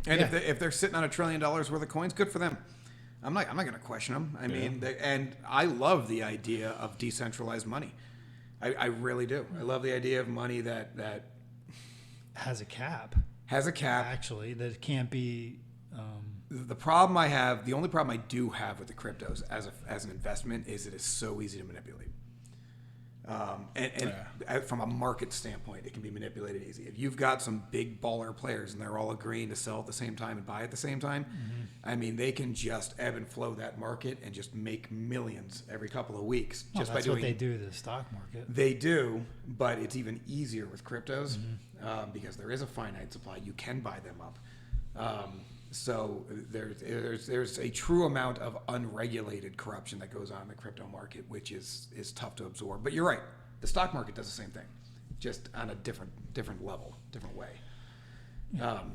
Speaker 2: And if they're sitting on $1 trillion worth of coins, good for them. I'm not going to question them. I mean, and I love the idea of decentralized money. I really do. I love the idea of money that
Speaker 3: has a cap.
Speaker 2: Actually,
Speaker 3: that can't be.
Speaker 2: The only problem I do have with the cryptos as an investment is it is so easy to manipulate. From a market standpoint, it can be manipulated easy. If you've got some big baller players and they're all agreeing to sell at the same time and buy at the same time, I mean, they can just ebb and flow that market and just make millions every couple of weeks.
Speaker 3: That's what they do to the stock market.
Speaker 2: They do, but it's even easier with cryptos because there is a finite supply. You can buy them up. So there's a true amount of unregulated corruption that goes on in the crypto market, which is tough to absorb. But you're right, the stock market does the same thing, just on a different level, different way.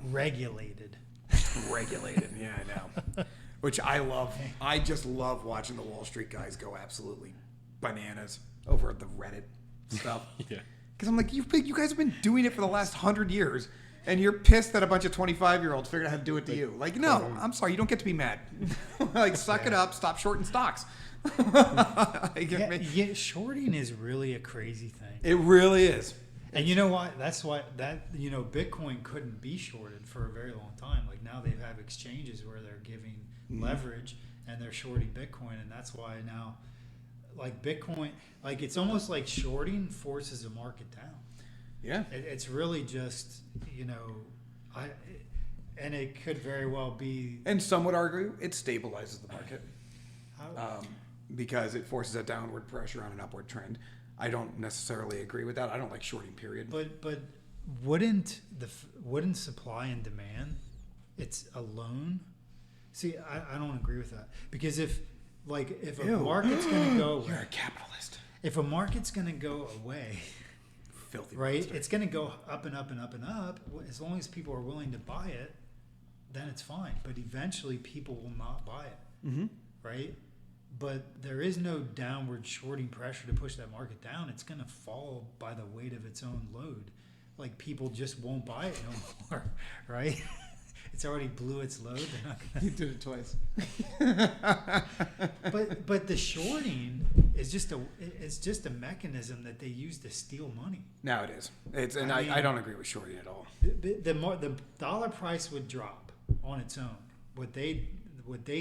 Speaker 3: Regulated,
Speaker 2: yeah, I know. Which I love. I just love watching the Wall Street guys go absolutely bananas over the Reddit stuff.
Speaker 1: Yeah,
Speaker 2: because I'm like, you guys have been doing it for the last 100 years. And you're pissed that a bunch of 25-year-olds figured out how to do it to you. Like, no, I'm sorry, you don't get to be mad. Like, suck it up, stop shorting stocks.
Speaker 3: Shorting is really a crazy thing.
Speaker 2: It really is.
Speaker 3: And you know what? That's why Bitcoin couldn't be shorted for a very long time. Like now they have exchanges where they're giving leverage and they're shorting Bitcoin, and that's why now, like Bitcoin, like it's almost like shorting forces a market down.
Speaker 2: Yeah,
Speaker 3: it's really just and it could very well be.
Speaker 2: And some would argue it stabilizes the market because it forces a downward pressure on an upward trend. I don't necessarily agree with that. I don't like shorting, period.
Speaker 3: But wouldn't supply and demand it's alone? See, I don't agree with that because if a market's going to go away,
Speaker 2: you're a capitalist.
Speaker 3: If a market's going to go away.
Speaker 2: Filthy
Speaker 3: right?
Speaker 2: monster.
Speaker 3: It's going to go up and up and up and up. As long as people are willing to buy it, then it's fine. But eventually people will not buy it, right? But there is no downward shorting pressure to push that market down. It's going to fall by the weight of its own load. Like people just won't buy it no more, right? It's already blew its load. They're not gonna...
Speaker 2: You did it twice.
Speaker 3: But the shorting is just a mechanism that they use to steal money.
Speaker 2: Now it is. I don't agree with shorting at all.
Speaker 3: The dollar price would drop on its own. What they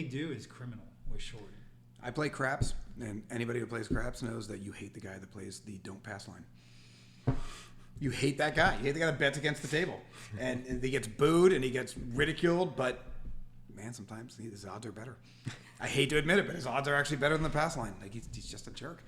Speaker 3: do is criminal with shorting.
Speaker 2: I play craps, and anybody who plays craps knows that you hate the guy that plays the don't pass line. You hate that guy. You hate the guy that bets against the table. And he gets booed and he gets ridiculed, but man, sometimes his odds are better. I hate to admit it, but his odds are actually better than the pass line. Like he's just a jerk.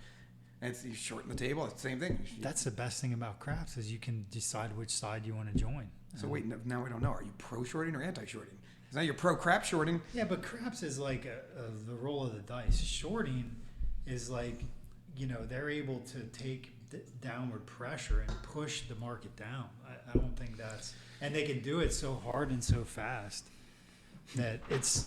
Speaker 2: And he's shorting the table. It's the same thing.
Speaker 3: That's the best thing about craps is you can decide which side you want to join.
Speaker 2: So wait, now we don't know. Are you pro shorting or anti shorting? Because now you're pro crap shorting.
Speaker 3: Yeah, but craps is like the roll of the dice. Shorting is like, they're able to take downward pressure and push the market down. I don't think that's, and they can do it so hard and so fast that it's.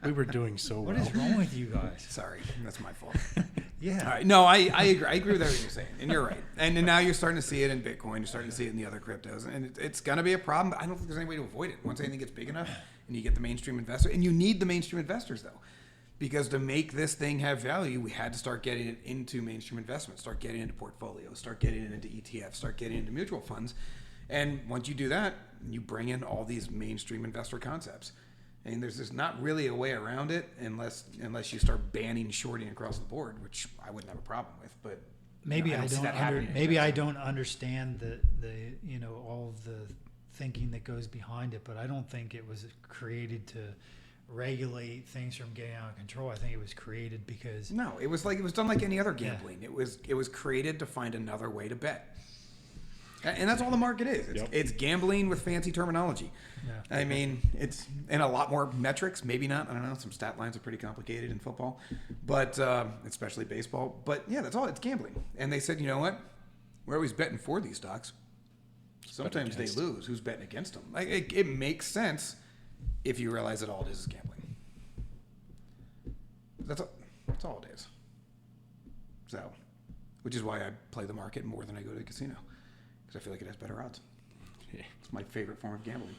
Speaker 1: We were doing so well.
Speaker 3: What is wrong with you guys?
Speaker 2: Sorry, that's my fault.
Speaker 3: Yeah.
Speaker 2: All right. No, I agree. I agree with everything you're saying, and you're right. And now you're starting to see it in Bitcoin. You're starting to see it in the other cryptos, and it's going to be a problem. But I don't think there's any way to avoid it. Once anything gets big enough, and you get the mainstream investor, and you need the mainstream investors though, because to make this thing have value, we had to start getting it into mainstream investments, start getting into portfolios, start getting it into ETFs, start getting into mutual funds, and once you do that, you bring in all these mainstream investor concepts. And there's just not really a way around it unless you start banning shorting across the board, which I wouldn't have a problem with. But
Speaker 3: maybe
Speaker 2: I don't see that happening.
Speaker 3: I don't understand the all of the thinking that goes behind it, but I don't think it was created to regulate things from getting out of control. I think it was created because
Speaker 2: no, it was done like any other gambling. Yeah. It was created to find another way to bet. And that's all the market is. It's gambling with fancy terminology. Yeah. I mean, it's and a lot more metrics. Maybe not. I don't know. Some stat lines are pretty complicated in football, but especially baseball. But yeah, that's all. It's gambling. And they said, you know what? We're always betting for these stocks. Sometimes they lose. Who's betting against them? Like it makes sense if you realize that all it is gambling. That's all it is. So, which is why I play the market more than I go to the casino. Because I feel like it has better odds. Yeah. It's my favorite form of gambling.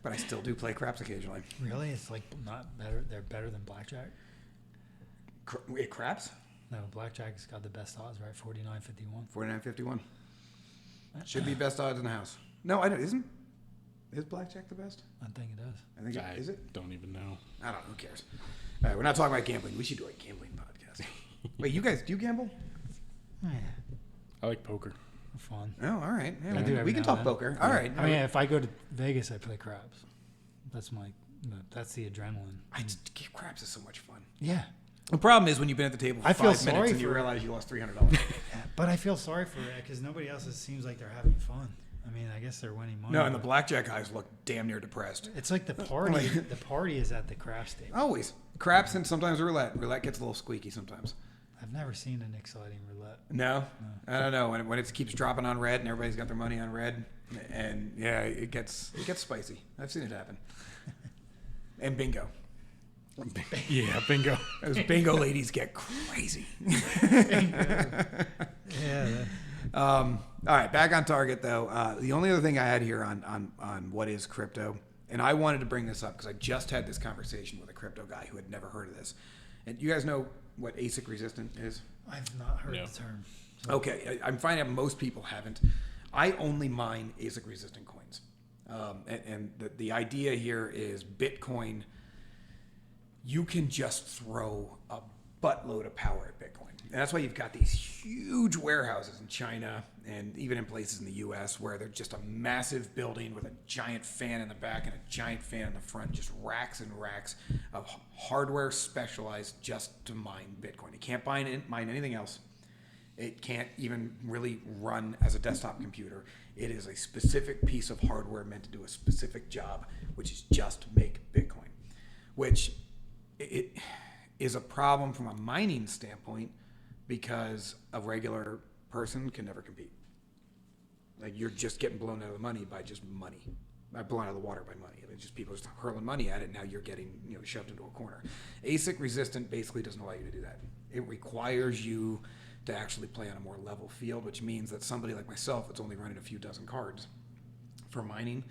Speaker 2: But I still do play craps occasionally.
Speaker 3: Really? It's like not better. They're better than blackjack?
Speaker 2: Craps?
Speaker 3: No, blackjack's got the best odds, right? 49.51.
Speaker 2: 49.51. Should be best odds in the house. No, I don't. Isn't? Is blackjack the best?
Speaker 3: I think it does.
Speaker 2: I think is it?
Speaker 1: Don't even know.
Speaker 2: I don't know. Who cares? All right, we're not talking about gambling. We should do a gambling podcast. Wait, you guys, do you gamble?
Speaker 3: Yeah.
Speaker 1: I like poker.
Speaker 3: Fun.
Speaker 2: Oh, all right. Yeah,
Speaker 3: I do
Speaker 2: we can talk poker. All right.
Speaker 3: I mean, if I go to Vegas, I play craps. That's the adrenaline.
Speaker 2: Craps is so much fun.
Speaker 3: Yeah.
Speaker 2: The problem is when you've been at the table for 5 minutes and you realize you lost $300.
Speaker 3: But I feel sorry for it because nobody else seems like they're having fun. I mean, I guess they're winning money.
Speaker 2: No, and the blackjack guys look damn near depressed.
Speaker 3: It's like the party. The party is at the craps table.
Speaker 2: Always. Craps and sometimes roulette. Roulette gets a little squeaky sometimes.
Speaker 3: I've never seen an exciting roulette.
Speaker 2: No? I don't know. When it keeps dropping on red and everybody's got their money on red, and yeah, it gets spicy. I've seen it happen. And bingo.
Speaker 1: Yeah, bingo.
Speaker 2: Those bingo ladies get crazy.
Speaker 3: Yeah.
Speaker 2: All right, back on target though. The only other thing I had here on what is crypto, and I wanted to bring this up because I just had this conversation with a crypto guy who had never heard of this. And you guys know what ASIC resistant is?
Speaker 3: I've not heard the term. So.
Speaker 2: Okay, I'm finding out most people haven't. I only mine ASIC resistant coins. And the idea here is Bitcoin, you can just throw a buttload of power at Bitcoin. And that's why you've got these huge warehouses in China and even in places in the US where they're just a massive building with a giant fan in the back and a giant fan in the front, just racks and racks of hardware specialized just to mine Bitcoin. It can't mine anything else. It can't even really run as a desktop computer. It is a specific piece of hardware meant to do a specific job, which is just make Bitcoin, which it is a problem from a mining standpoint because a regular person can never compete. Like you're just getting blown out of the money by just money. Not blown out of the water by money. It's just people just hurling money at it. Now you're getting shoved into a corner. ASIC resistant basically doesn't allow you to do that. It requires you to actually play on a more level field, which means that somebody like myself that's only running a few dozen cards for mining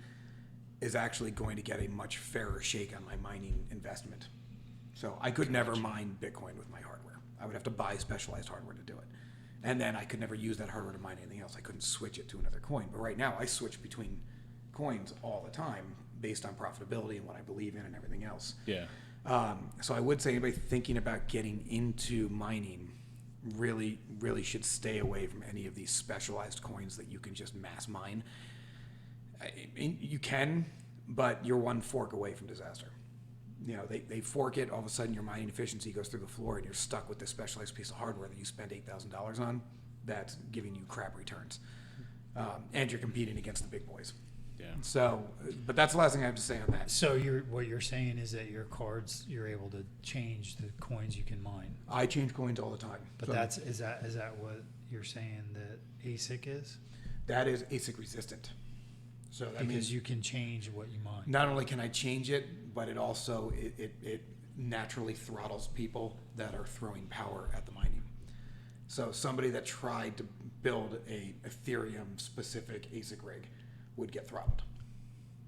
Speaker 2: is actually going to get a much fairer shake on my mining investment. So I could never mine Bitcoin with my hardware. I would have to buy specialized hardware to do it. And then I could never use that hardware to mine anything else. I couldn't switch it to another coin. But right now I switch between coins all the time based on profitability and what I believe in and everything else.
Speaker 1: Yeah.
Speaker 2: So I would say anybody thinking about getting into mining, really, really should stay away from any of these specialized coins that you can just mass mine. I mean, you can, but you're one fork away from disaster. You know, they fork it, all of a sudden your mining efficiency goes through the floor and you're stuck with this specialized piece of hardware that you spend $8,000 on that's giving you crap returns. And you're competing against the big boys.
Speaker 1: Yeah.
Speaker 2: So, but that's the last thing I have to say on that.
Speaker 3: So what you're saying is that your cards, you're able to change the coins you can mine.
Speaker 2: I change coins all the time.
Speaker 3: But
Speaker 2: So
Speaker 3: is that what you're saying that ASIC is?
Speaker 2: that is ASIC resistant. So that
Speaker 3: Because
Speaker 2: means
Speaker 3: you can change what you mine.
Speaker 2: not only can I change it, but it also it naturally throttles people that are throwing power at the mining. So somebody that tried to build a Ethereum specific ASIC rig would get throttled.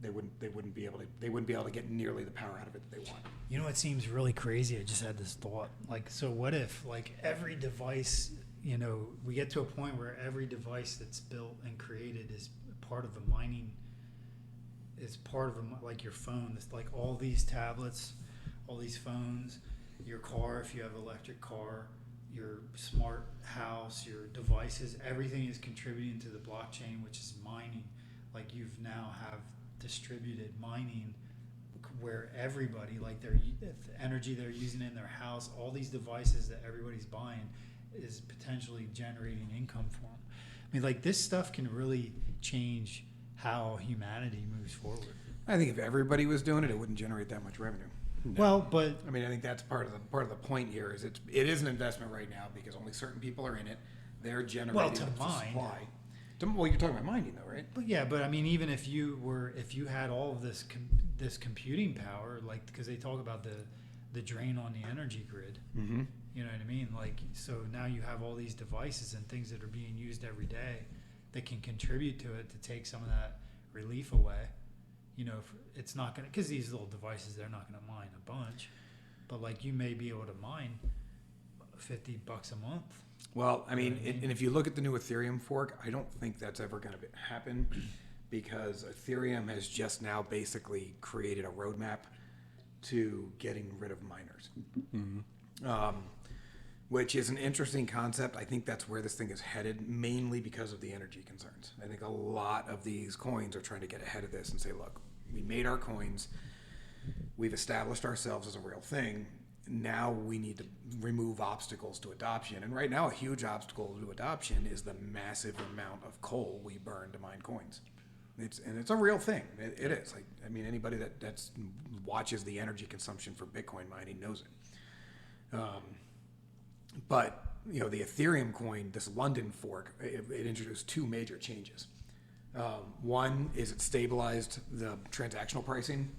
Speaker 2: They wouldn't be able to get nearly the power out of it that they want.
Speaker 3: You know what seems really crazy? I just had this thought. Like, so what if, like, every device, you know, we get to a point where every device that's built and created is part of a mining, is part of a, like your phone. It's like all these tablets, all these phones, your car, if you have an electric car, your smart house, your devices, everything is contributing to the blockchain, which is mining. Like, you've now have distributed mining where everybody, like, their energy they're using in their house, all these devices that everybody's buying is potentially generating income for them. I mean, like, this stuff can really change how humanity moves forward.
Speaker 2: I think if everybody was doing it, it wouldn't generate that much revenue.
Speaker 3: Well, but
Speaker 2: I mean, I think that's part of the point here is it is an investment right now because only certain people are in it. They're generating
Speaker 3: to
Speaker 2: the
Speaker 3: mine.
Speaker 2: supply. Well, you're talking about mining though, right?
Speaker 3: But yeah, but I mean, even if you had all of this this computing power, like, because they talk about the drain on the energy grid.
Speaker 2: Mm-hmm.
Speaker 3: You know what I mean? Like, so now you have all these devices and things that are being used every day that can contribute to it to take some of that relief away. You know, it's not going to, because these little devices, they're not going to mine a bunch, but like you may be able to mine $50 a month.
Speaker 2: Well, I mean, and if you look at the new Ethereum fork, I don't think that's ever going to happen because Ethereum has just now basically created a roadmap to getting rid of miners, which is an interesting concept. I think that's where this thing is headed, mainly because of the energy concerns. I think a lot of these coins are trying to get ahead of this and say, look, we made our coins, we've established ourselves as a real thing. Now we need to remove obstacles to adoption. And right now, a huge obstacle to adoption is the massive amount of coal we burn to mine coins. It's a real thing. It is. Like, I mean, anybody that watches the energy consumption for Bitcoin mining knows it. But you know, the Ethereum coin, this London fork, it introduced two major changes. One is it stabilized the transactional pricing,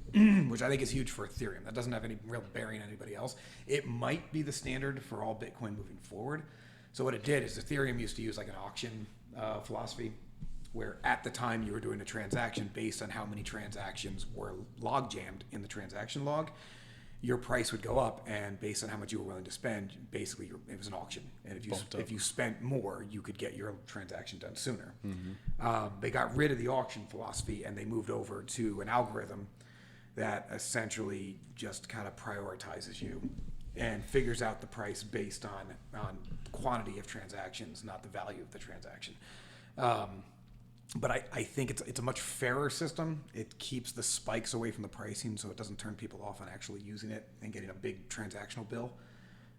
Speaker 2: which I think is huge for Ethereum. That doesn't have any real bearing on anybody else. It might be the standard for all Bitcoin moving forward. So what it did is Ethereum used to use like an auction philosophy, where at the time you were doing a transaction based on how many transactions were log jammed in the transaction log, your price would go up, and based on how much you were willing to spend, basically it was an auction. And if you spent more, you could get your transaction done sooner. Mm-hmm. They got rid of the auction philosophy and they moved over to an algorithm that essentially just kind of prioritizes you and figures out the price based on quantity of transactions, not the value of the transaction. But I think it's a much fairer system. It keeps the spikes away from the pricing, so it doesn't turn people off on actually using it and getting a big transactional bill.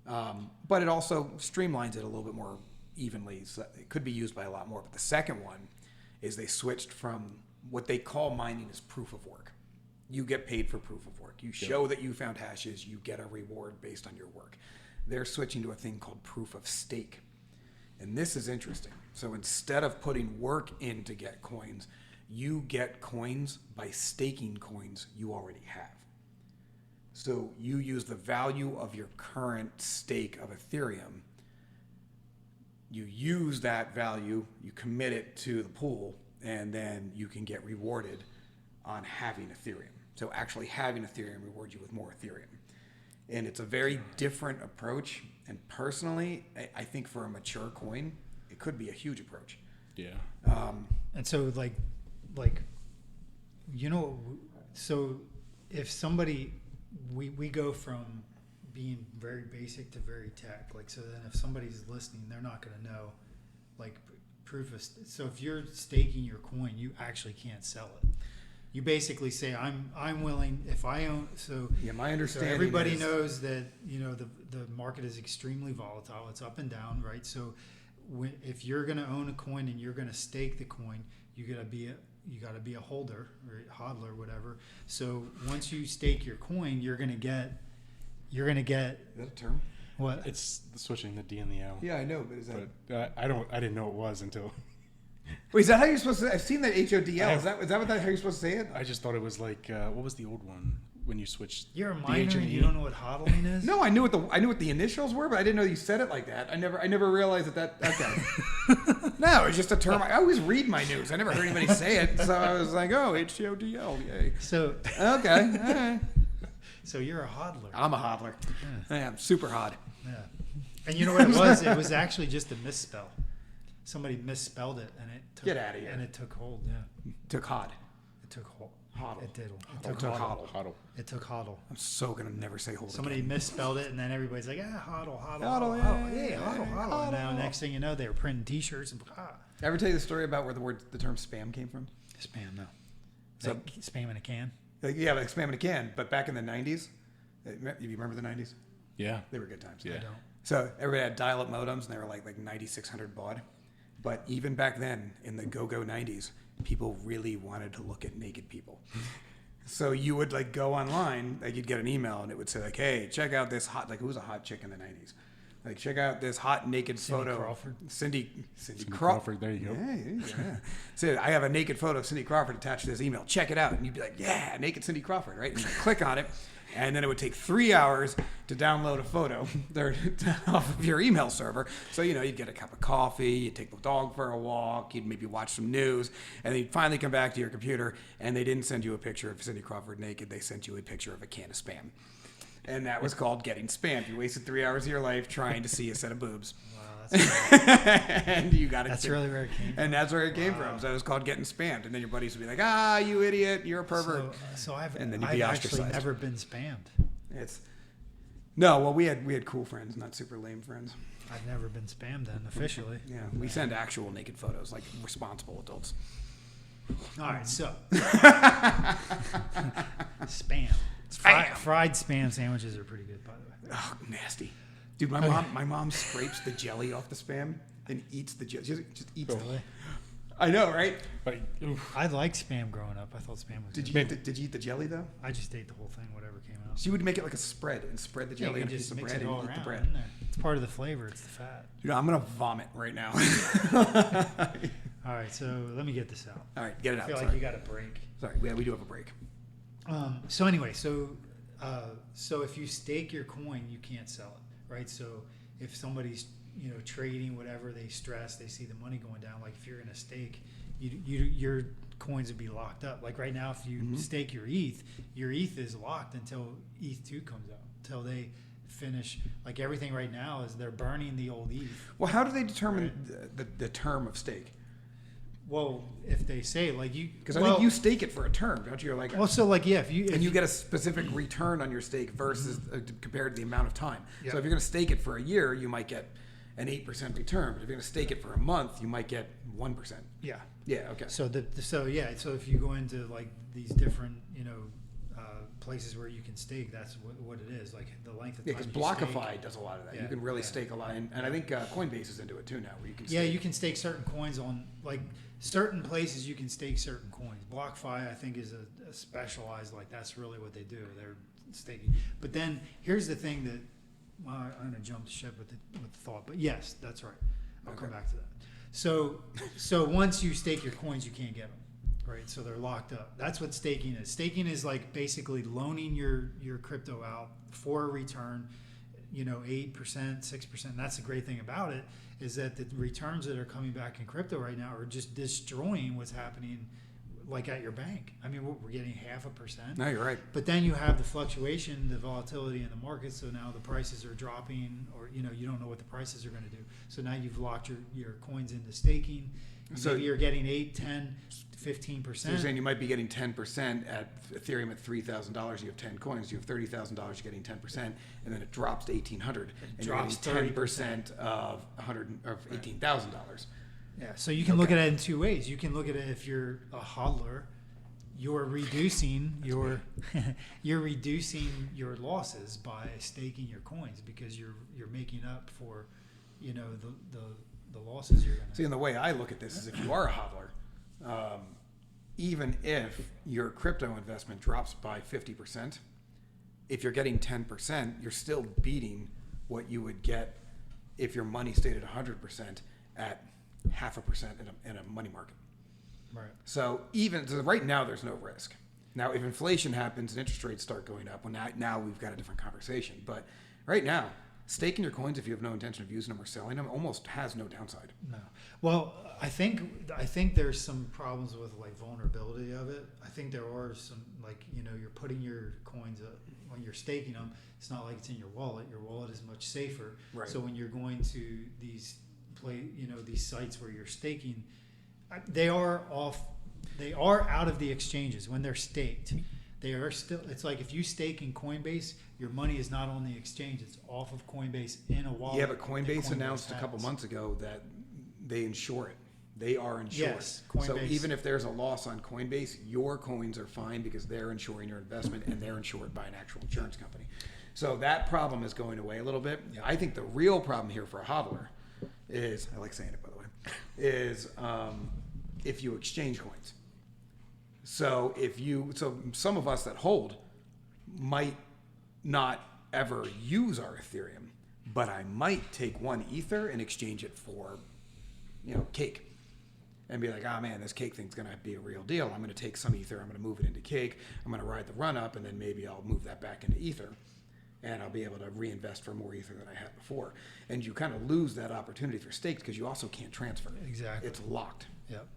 Speaker 2: But it also streamlines it a little bit more evenly, so it could be used by a lot more. But the second one is they switched from what they call mining as proof of work. You get paid for proof of work. You show that you found hashes, you get a reward based on your work. They're switching to a thing called proof of stake. And this is interesting. So instead of putting work in to get coins, you get coins by staking coins you already have. So you use the value of your current stake of Ethereum. You use that value, you commit it to the pool, and then you can get rewarded on having Ethereum. So actually having Ethereum rewards you with more Ethereum. And it's a very different approach. And personally, I think for a mature coin, it could be a huge approach.
Speaker 1: Yeah.
Speaker 3: And so like, you know, so if somebody, we go from being very basic to very tech. Like, so then if somebody's listening, they're not going to know, like, proof of. So if you're staking your coin, you actually can't sell it. You basically say, I'm willing, if I own, so
Speaker 2: Yeah, my understanding
Speaker 3: so everybody
Speaker 2: is,
Speaker 3: knows that, you know, the market is extremely volatile. It's up and down, right? So if you're going to own a coin and you're going to stake the coin, you got to be a holder or hodler, whatever. So once you stake your coin, you're going to get.
Speaker 2: Is that a term?
Speaker 3: What?
Speaker 1: It's switching the D and the L.
Speaker 2: Yeah, I know, but is that?
Speaker 1: But I didn't know it was until
Speaker 2: Wait, is that how you're supposed to? I've seen that HODL. Is that how you're supposed to say it?
Speaker 1: I just thought it was like what was the old one when you switced?
Speaker 3: You're a
Speaker 1: the
Speaker 3: minor
Speaker 1: H
Speaker 3: and
Speaker 1: and
Speaker 3: you
Speaker 1: E?
Speaker 3: don't know what hodling is?
Speaker 2: No, I knew what the initials were, but I didn't know you said it like that. I never realized that. Okay. No, it's just a term. I always read my news. I never heard anybody say it, so I was like, oh, HODL, yay.
Speaker 3: So
Speaker 2: Okay, all right.
Speaker 3: so you're a hodler.
Speaker 2: I'm a hodler.
Speaker 3: Yeah.
Speaker 2: I'm super hod.
Speaker 3: Yeah. And you know what it was? It was actually just a misspell. Somebody misspelled it, and it took,
Speaker 2: Get outta here.
Speaker 3: And it took hold. Yeah,
Speaker 2: Took hod.
Speaker 3: it took hold.
Speaker 2: Hodl.
Speaker 3: It did. It
Speaker 2: Took
Speaker 3: took hodl.
Speaker 2: hodl.
Speaker 1: Huddle.
Speaker 3: It took hodl.
Speaker 2: I'm so gonna never say hold.
Speaker 3: Somebody
Speaker 2: again.
Speaker 3: misspelled it, and then everybody's like, hodl, hodl,
Speaker 2: Hodl,
Speaker 3: hodl,
Speaker 2: yeah,
Speaker 3: yeah, hodl, hodl. And now
Speaker 2: hodl.
Speaker 3: next thing you know, they were printing T-shirts and
Speaker 2: Ever tell you the story about where the term spam came from?
Speaker 3: spam. No,
Speaker 2: So-
Speaker 3: like spam in a can.
Speaker 2: Yeah, like spam in a can. But back in the '90s, you remember the '90s?
Speaker 1: Yeah.
Speaker 2: They were good times.
Speaker 1: Yeah.
Speaker 3: I don't.
Speaker 2: So everybody had dial-up modems, and they were like 9,600 baud. But even back then, in the go-go 90s, people really wanted to look at naked people. So you would like go online, like you'd get an email, and it would say like, "Hey, check out this hot." Like, who was a hot chick in the 90s? Like, check out this hot naked
Speaker 3: Cindy
Speaker 2: photo.
Speaker 3: Crawford.
Speaker 2: Cindy
Speaker 1: Crawford. There you go.
Speaker 2: Yeah. So I have a naked photo of Cindy Crawford attached to this email. Check it out, and you'd be like, "Yeah, naked Cindy Crawford," right? And you click on it, and then it would take 3 hours to download a photo off of your email server. So you'd get a cup of coffee, you'd take the dog for a walk, you'd maybe watch some news, and then you'd finally come back to your computer, and they didn't send you a picture of Cindy Crawford naked. They sent you a picture of a can of Spam. And that was called getting spammed. You wasted 3 hours of your life trying to see a set of boobs.
Speaker 3: Wow, that's
Speaker 2: And you got it.
Speaker 3: that's really where it came from.
Speaker 2: And that's where it came from. So it was called getting spammed. And then your buddies would be like, you idiot, you're a pervert.
Speaker 3: So I've
Speaker 2: And then you'd be
Speaker 3: actually
Speaker 2: ostracized.
Speaker 3: never been spammed.
Speaker 2: We had cool friends, not super lame friends.
Speaker 3: I've never been spammed then officially.
Speaker 2: Yeah, we send actual naked photos, like responsible adults.
Speaker 3: All right, so spam. Fried spam sandwiches are pretty good, by the way.
Speaker 2: Oh, nasty. Dude, my mom scrapes the jelly off the Spam and eats the jelly. Just eats it.
Speaker 3: Really?
Speaker 2: I know, right?
Speaker 1: But oof,
Speaker 3: I liked spam growing up. I thought spam was.
Speaker 2: Did
Speaker 3: good.
Speaker 2: you eat the jelly though?
Speaker 3: I just ate the whole thing, whatever came out.
Speaker 2: She would make it like a spread and spread the jelly
Speaker 3: you
Speaker 2: on a piece
Speaker 3: just
Speaker 2: of
Speaker 3: mix
Speaker 2: bread
Speaker 3: it
Speaker 2: and
Speaker 3: all
Speaker 2: eat the
Speaker 3: around
Speaker 2: bread.
Speaker 3: in there. It's part of the flavor. It's the fat.
Speaker 2: Dude, I'm gonna vomit right now.
Speaker 3: All right, so let me get this out.
Speaker 2: All right, get it
Speaker 3: I
Speaker 2: out.
Speaker 3: feel
Speaker 2: Sorry.
Speaker 3: like you got a break.
Speaker 2: Sorry, we do have a break.
Speaker 3: So anyway, so if you stake your coin, you can't sell it, right? So if somebody's trading whatever, they stress, they see the money going down. Like if you're in a stake, your coins would be locked up. Like right now, if you stake your ETH is locked until ETH2 comes out, until they finish. Like everything right now is they're burning the old ETH.
Speaker 2: Well, how do they determine the term of stake?
Speaker 3: Well, if they say like you,
Speaker 2: Because I think you stake it for a term, don't you? Or like,
Speaker 3: well, so like yeah, if
Speaker 2: you get a specific return on your stake versus compared to the amount of time.
Speaker 3: Yep.
Speaker 2: So if you're going to stake it for a year, you might get an 8% return. But if you're going to stake it for a month, you might get 1%.
Speaker 3: yeah.
Speaker 2: Yeah. Okay.
Speaker 3: So so if you go into like these different places where you can stake, that's what it is. Like the length of time.
Speaker 2: Yeah, because
Speaker 3: you
Speaker 2: Blockify
Speaker 3: stake.
Speaker 2: does a lot of that.
Speaker 3: Yeah,
Speaker 2: You can really
Speaker 3: yeah.
Speaker 2: stake a lot, and I think Coinbase is into it too now, where you can.
Speaker 3: Yeah,
Speaker 2: stake.
Speaker 3: you can stake certain coins on like certain places. You can stake certain coins. BlockFi, I think, is a specialized like that's really what they do. They're staking. But then here's the thing that I'm gonna jump the ship with the thought. But yes, that's right. I'll come back to that. So once you stake your coins, you can't get them. Right, so they're locked up. That's what staking is. Staking is like basically loaning your crypto out for a return, 8%, 6%. And that's the great thing about it is that the returns that are coming back in crypto right now are just destroying what's happening like at your bank. I mean, we're getting 0.5%.
Speaker 2: No, you're right.
Speaker 3: But then you have the fluctuation, the volatility in the market. So now the prices are dropping, or you don't know what the prices are going to do. So now you've locked your coins into staking.
Speaker 2: So
Speaker 3: maybe you're getting 8, 10, 15%.
Speaker 2: So you're saying you might be getting 10% at Ethereum at $3,000. You have 10 coins. You have $30,000. You're getting 10%, and then it drops to $1,800. And
Speaker 3: drops
Speaker 2: you're getting 10% of $18,000.
Speaker 3: Yeah. So you can look at it in two ways. You can look at it if you're a hodler, you're reducing your your losses by staking your coins because you're making up for the losses you're going to.
Speaker 2: See, and the way I look at this is if you are a hodler, even if your crypto investment drops by 50%, if you're getting 10%, you're still beating what you would get if your money stayed at 100% at 0.5% in a money market.
Speaker 3: Right.
Speaker 2: So right now, there's no risk. Now, if inflation happens and interest rates start going up, well, now we've got a different conversation. But right now, staking your coins, if you have no intention of using them or selling them, almost has no downside.
Speaker 3: No. Well, I think there's some problems with like vulnerability of it. I think there are some, like, you're putting your coins when you're staking them. It's not like it's in your wallet. Your wallet is much safer.
Speaker 2: Right.
Speaker 3: So when you're going to these these sites where you're staking, they are out of the exchanges when they're staked. They are still. It's like if you stake in Coinbase, your money is not on the exchange. It's off of Coinbase in a wallet.
Speaker 2: Yeah, but Coinbase announced a couple months ago that they insure it. They are insured.
Speaker 3: Yes, Coinbase.
Speaker 2: So even if there's a loss on Coinbase, your coins are fine because they're insuring your investment and they're insured by an actual insurance company. So that problem is going away a little bit. Yeah. I think the real problem here for a hodler is, I like saying it by the way, is if you exchange coins. So some of us that hold might not ever use our Ethereum, but I might take one Ether and exchange it for, Cake. And be like, man, this Cake thing's going to be a real deal. I'm going to take some Ether, I'm going to move it into Cake, I'm going to ride the run up, and then maybe I'll move that back into Ether. And I'll be able to reinvest for more Ether than I had before. And you kind of lose that opportunity for staked because you also can't transfer it.
Speaker 3: Exactly.
Speaker 2: It's locked.
Speaker 3: Yep.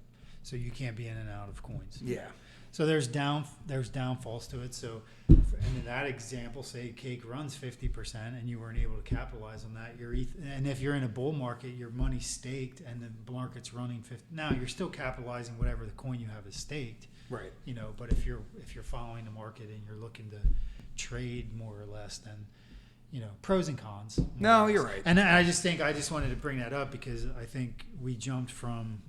Speaker 3: So you can't be in and out of coins.
Speaker 2: Yeah.
Speaker 3: So there's downfalls to it. So, and in that example, say Cake runs 50%, and you weren't able to capitalize on that. And if you're in a bull market, your money's staked, and the market's running 50. Now you're still capitalizing whatever the coin you have is staked.
Speaker 2: Right.
Speaker 3: But if you're following the market and you're looking to trade more or less, then pros and cons.
Speaker 2: No, you're right.
Speaker 3: And I just wanted to bring that up because I think we jumped from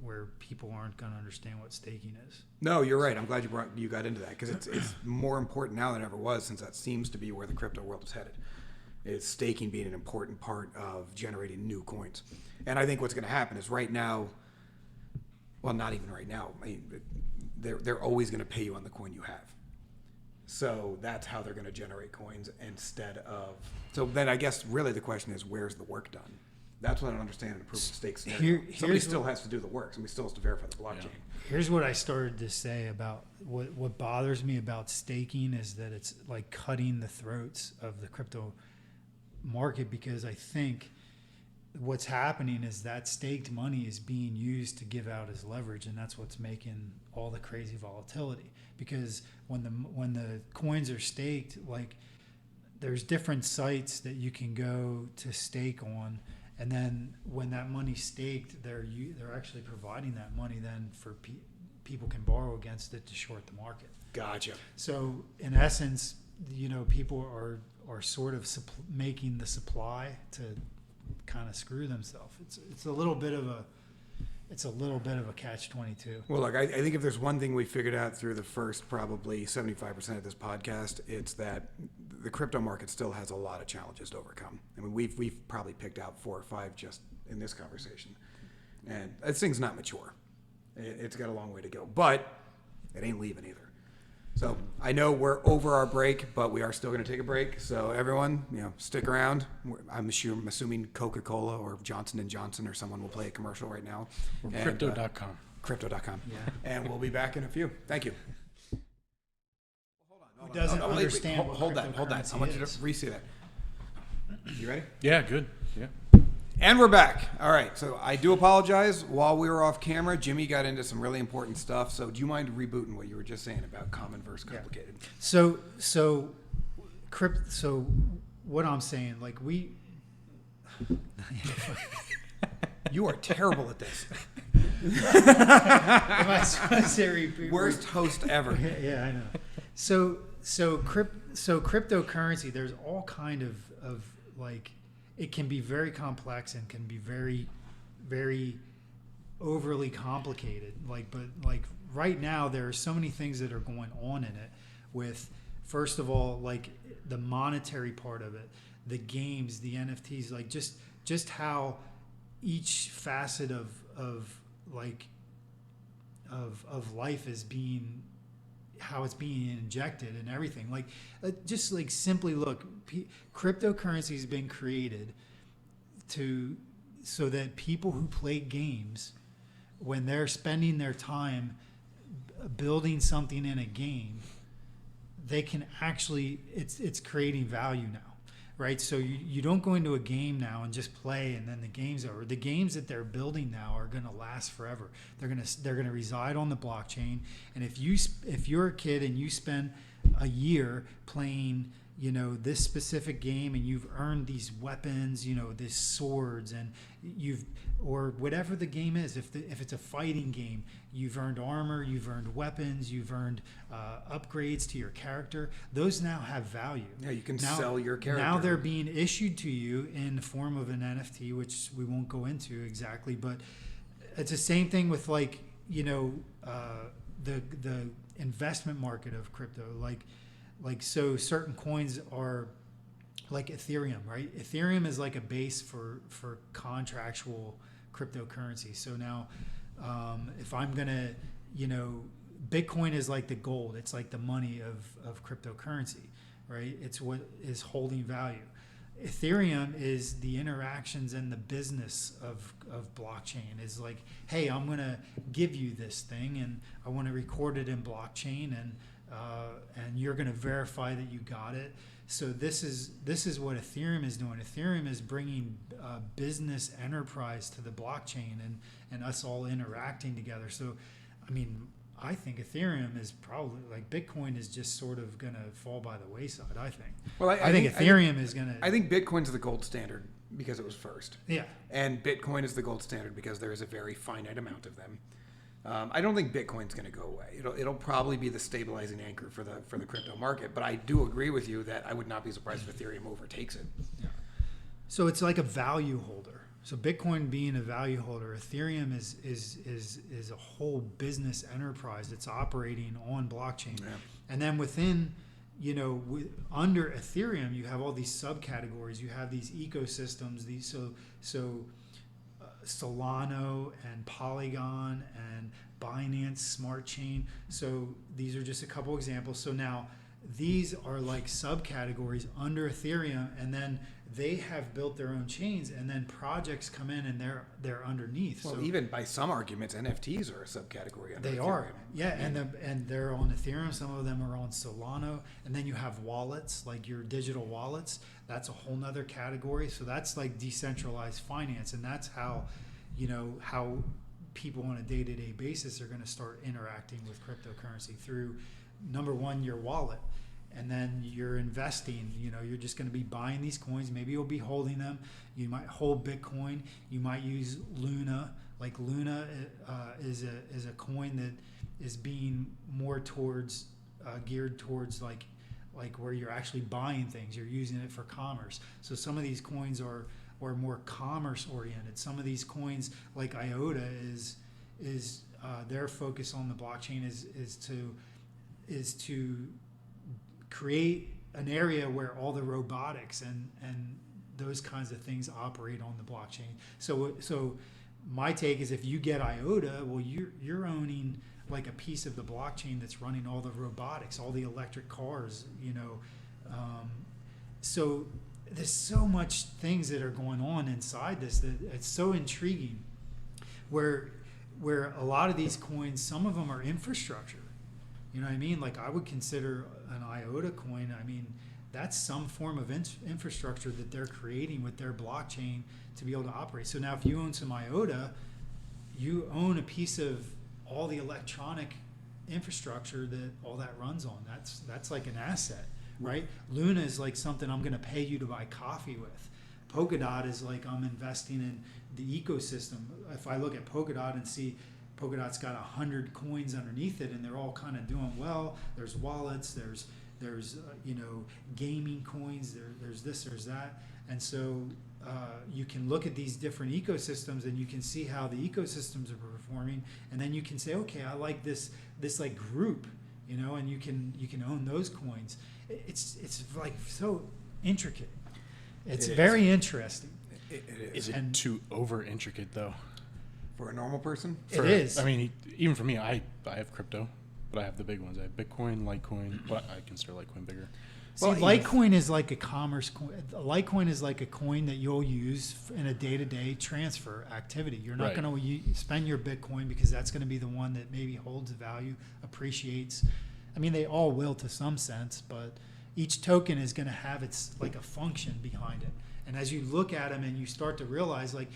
Speaker 3: where people aren't going to understand what staking is.
Speaker 2: No, you're right. I'm glad you got into that because it's more important now than ever was, since that seems to be where the crypto world is headed. Is staking being an important part of generating new coins. And I think what's going to happen is right now, well, not even right now. I mean, they're always going to pay you on the coin you have. So that's how they're going to generate coins instead of. So then I guess really the question is, where's the work done? That's what I don't understand in a proof of stake scenario. Somebody still has to do the work. Somebody still has to verify the blockchain.
Speaker 1: Yeah.
Speaker 3: Here's what I started to say about what bothers me about staking is that it's like cutting the throats of the crypto market, because I think what's happening is that staked money is being used to give out as leverage, and that's what's making all the crazy volatility. Because when the coins are staked, like there's different sites that you can go to stake on, and then when that money's staked, they're actually providing that money then for people can borrow against it to short the market.
Speaker 2: Gotcha.
Speaker 3: So in essence, people are sort of making the supply to kind of screw themselves. It's a little bit of a catch-22.
Speaker 2: Well, look, I think if there's one thing we figured out through the first probably 75% of this podcast, it's that the crypto market still has a lot of challenges to overcome. I mean, we've probably picked out 4 or 5 just in this conversation, and this thing's not mature. It's got a long way to go, but it ain't leaving either. So I know we're over our break, but we are still going to take a break. So everyone, stick around. I'm assuming Coca-Cola or Johnson & Johnson or someone will play a commercial right now.
Speaker 1: Or crypto.com.
Speaker 2: Crypto.com.
Speaker 3: Yeah.
Speaker 2: And we'll be back in a few. Thank you.
Speaker 3: Who doesn't understand what
Speaker 2: Hold that. I want you
Speaker 3: cryptocurrency
Speaker 2: to re-say that. You ready?
Speaker 1: Yeah, good. Yeah.
Speaker 2: And we're back. All right. So I do apologize. While we were off camera, Jimmy got into some really important stuff. So do you mind rebooting what you were just saying about common versus complicated?
Speaker 3: So what I'm saying, like
Speaker 2: You are terrible at this.
Speaker 3: am I supposed to say reboot?
Speaker 2: Worst host ever.
Speaker 3: Yeah, I know. So cryptocurrency, there's all kind of like, it can be very complex and can be very, very overly complicated. But right now there are so many things that are going on in it with, first of all, like the monetary part of it, the games, the NFTs, like just how each facet of life is being, how it's being injected and everything. Like, just like simply look, cryptocurrency has been created so that people who play games, when they're spending their time building something in a game, they can actually, it's creating value now. Right, so you don't go into a game now and just play and then the game's over. The games that they're building now are going to last forever. They're going to reside on the blockchain. And if you're a kid and you spend a year playing, this specific game, and you've earned these weapons, these swords, and or whatever the game is. If it's a fighting game, you've earned armor, you've earned weapons, you've earned upgrades to your character. Those now have value.
Speaker 2: Yeah, you can sell your character.
Speaker 3: Now they're being issued to you in the form of an NFT, which we won't go into exactly, but it's the same thing with the investment market of crypto. So certain coins are like Ethereum, right? Ethereum is like a base for contractual cryptocurrency. So now, if I'm gonna, Bitcoin is like the gold. It's like the money of cryptocurrency, right? It's what is holding value. Ethereum is the interactions and the business of blockchain. Is like, hey, I'm gonna give you this thing, and I want to record it in blockchain, and you're going to verify that you got it. So this is what Ethereum is doing. Ethereum is bringing business enterprise to the blockchain and us all interacting together. So, I think Ethereum is probably, like, Bitcoin is just sort of going to fall by the wayside, I think. Well, I think Ethereum is going to...
Speaker 2: I think Bitcoin's the gold standard because it was first.
Speaker 3: Yeah.
Speaker 2: And Bitcoin is the gold standard because there is a very finite amount of them. I don't think Bitcoin's going to go away. It'll probably be the stabilizing anchor for the crypto market. But I do agree with you that I would not be surprised if Ethereum overtakes it.
Speaker 3: Yeah. So it's like a value holder. So Bitcoin being a value holder, Ethereum is a whole business enterprise that's operating on blockchain. Yeah. And then within, under Ethereum, you have all these subcategories. You have these ecosystems. Solano and Polygon and Binance Smart Chain. So these are just a couple examples. So now these are like subcategories under Ethereum, and then they have built their own chains, and then projects come in and they're underneath.
Speaker 2: Well, so even by some arguments, NFTs are a subcategory under Ethereum.
Speaker 3: They are, yeah, and they're on Ethereum. Some of them are on Solano, and then you have wallets, like your digital wallets. That's a whole nother category. So that's like decentralized finance, and that's how, how people on a day-to-day basis are going to start interacting with cryptocurrency through, number one, your wallet. And then you're investing, you're just going to be buying these coins. Maybe you'll be holding them. You might hold Bitcoin. You might use Luna. Like Luna is a coin that is being more towards geared towards like where you're actually buying things. You're using it for commerce. So some of these coins are more commerce oriented. Some of these coins like IOTA is their focus on the blockchain is to create an area where all the robotics and those kinds of things operate on the blockchain. So my take is, if you get IOTA, well, you're owning like a piece of the blockchain that's running all the robotics, all the electric cars, so there's so much things that are going on inside this that it's so intriguing, where a lot of these coins, some of them are infrastructure. You know what I mean? Like, I would consider an IOTA coin, that's some form of infrastructure that they're creating with their blockchain to be able to operate. So now if you own some IOTA, you own a piece of all the electronic infrastructure that all that runs on. That's like an asset, right? Luna is like something I'm going to pay you to buy coffee with. Polkadot is like I'm investing in the ecosystem. If I look at Polkadot and see Polkadot's got 100 coins underneath it and they're all kind of doing well, there's wallets, there's gaming coins, there's this, there's that, and so you can look at these different ecosystems and you can see how the ecosystems are performing, and then you can say, okay, I like this like group, and you can own those coins. It's like so intricate. It's very interesting.
Speaker 2: It is.
Speaker 1: Is it too over intricate though?
Speaker 2: For a normal person?
Speaker 3: It is.
Speaker 1: I mean, even for me, I have crypto, but I have the big ones. I have Bitcoin, Litecoin. Well, I consider Litecoin bigger.
Speaker 3: See, Litecoin is like a commerce coin. Litecoin is like a coin that you'll use in a day-to-day transfer activity. You're not going to spend your Bitcoin because that's going to be the one that maybe holds value, appreciates. I mean, they all will to some sense, but each token is going to have its like a function behind it. And as you look at them and you start to realize, like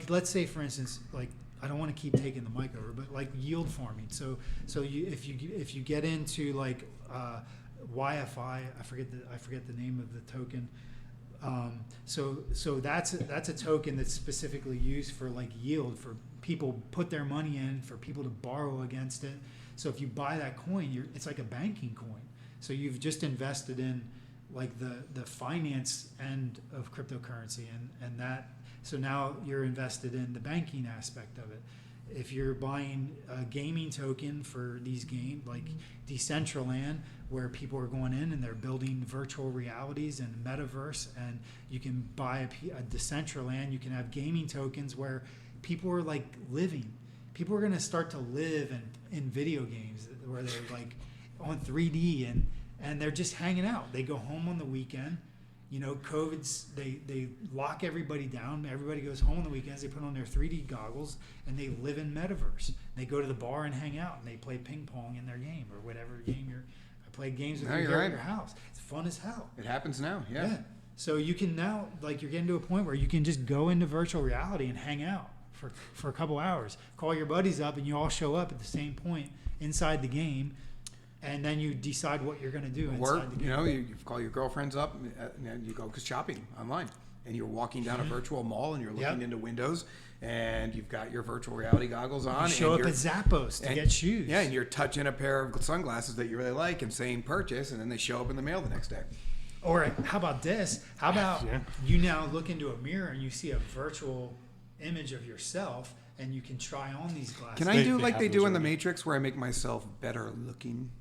Speaker 3: let's say for instance, like I don't want to keep taking the mic over, but like yield farming. So if you get into like YFI, I forget the name of the token. So that's a token that's specifically used for like yield, for people put their money in, for people to borrow against it. So if you buy that coin, it's like a banking coin. So you've just invested in like the finance end of cryptocurrency, and that. So now you're invested in the banking aspect of it. If you're buying a gaming token for these games like Decentraland, where people are going in and they're building virtual realities and metaverse, and you can buy a Decentraland, you can have gaming tokens where people are like living. People are going to start to live in video games where they're like on 3D and they're just hanging out. They go home on the weekend. COVID's, they lock everybody down. Everybody goes home on the weekends. They put on their 3D goggles and they live in metaverse. They go to the bar and hang out and they play ping pong in their game or whatever game I play games with you at your house. It's fun as hell.
Speaker 2: It happens now, yeah.
Speaker 3: So you can now, like you're getting to a point where you can just go into virtual reality and hang out for a couple hours. Call your buddies up and you all show up at the same point inside the game. And then you decide what you're going to do inside the game.
Speaker 2: You call your girlfriends up and you go shopping online. And you're walking down a virtual mall and you're looking into windows and you've got your virtual reality goggles on.
Speaker 3: You show up at Zappos to get shoes.
Speaker 2: Yeah, and you're touching a pair of sunglasses that you really like and saying purchase, and then they show up in the mail the next day.
Speaker 3: Or how about this? How about you now look into a mirror and you see a virtual image of yourself and you can try on these glasses.
Speaker 2: Can I do like they do in The Matrix where I make myself better looking?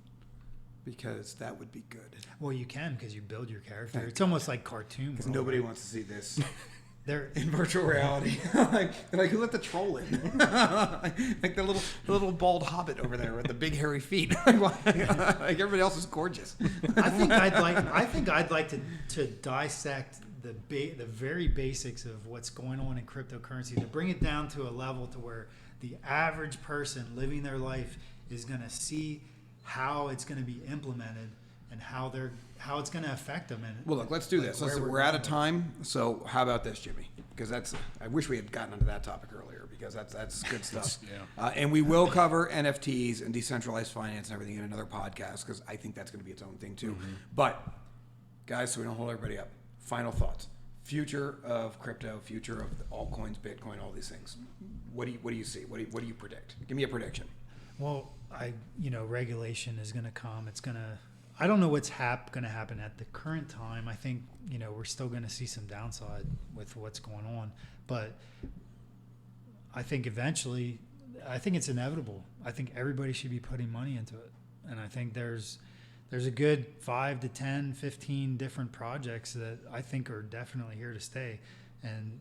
Speaker 2: Because that would be good.
Speaker 3: Well, you can because you build your character. It's almost like cartoon.
Speaker 2: Because nobody wants to see this.
Speaker 3: They're
Speaker 2: in virtual reality. like who let the troll in? like the little bald hobbit over there with the big hairy feet. Like everybody else is gorgeous.
Speaker 3: I think I'd like to dissect the very basics of what's going on in cryptocurrency, to bring it down to a level to where the average person living their life is going to see how it's going to be implemented and how it's going to affect them.
Speaker 2: Well, look, let's do this. We're out of time. So how about this, Jimmy? Because I wish we had gotten into that topic earlier because that's good stuff. And we will cover NFTs and decentralized finance and everything in another podcast because I think that's going to be its own thing too. Mm-hmm. But guys, so we don't hold everybody up. Final thoughts. Future of crypto, future of altcoins, Bitcoin, all these things. What do you see? What do you predict? Give me a prediction.
Speaker 3: Well, regulation is going to come. I don't know what's going to happen at the current time. I think, we're still going to see some downside with what's going on. But I think eventually, it's inevitable. I think everybody should be putting money into it. And I think there's a good 5 to 10, 15 different projects that I think are definitely here to stay. And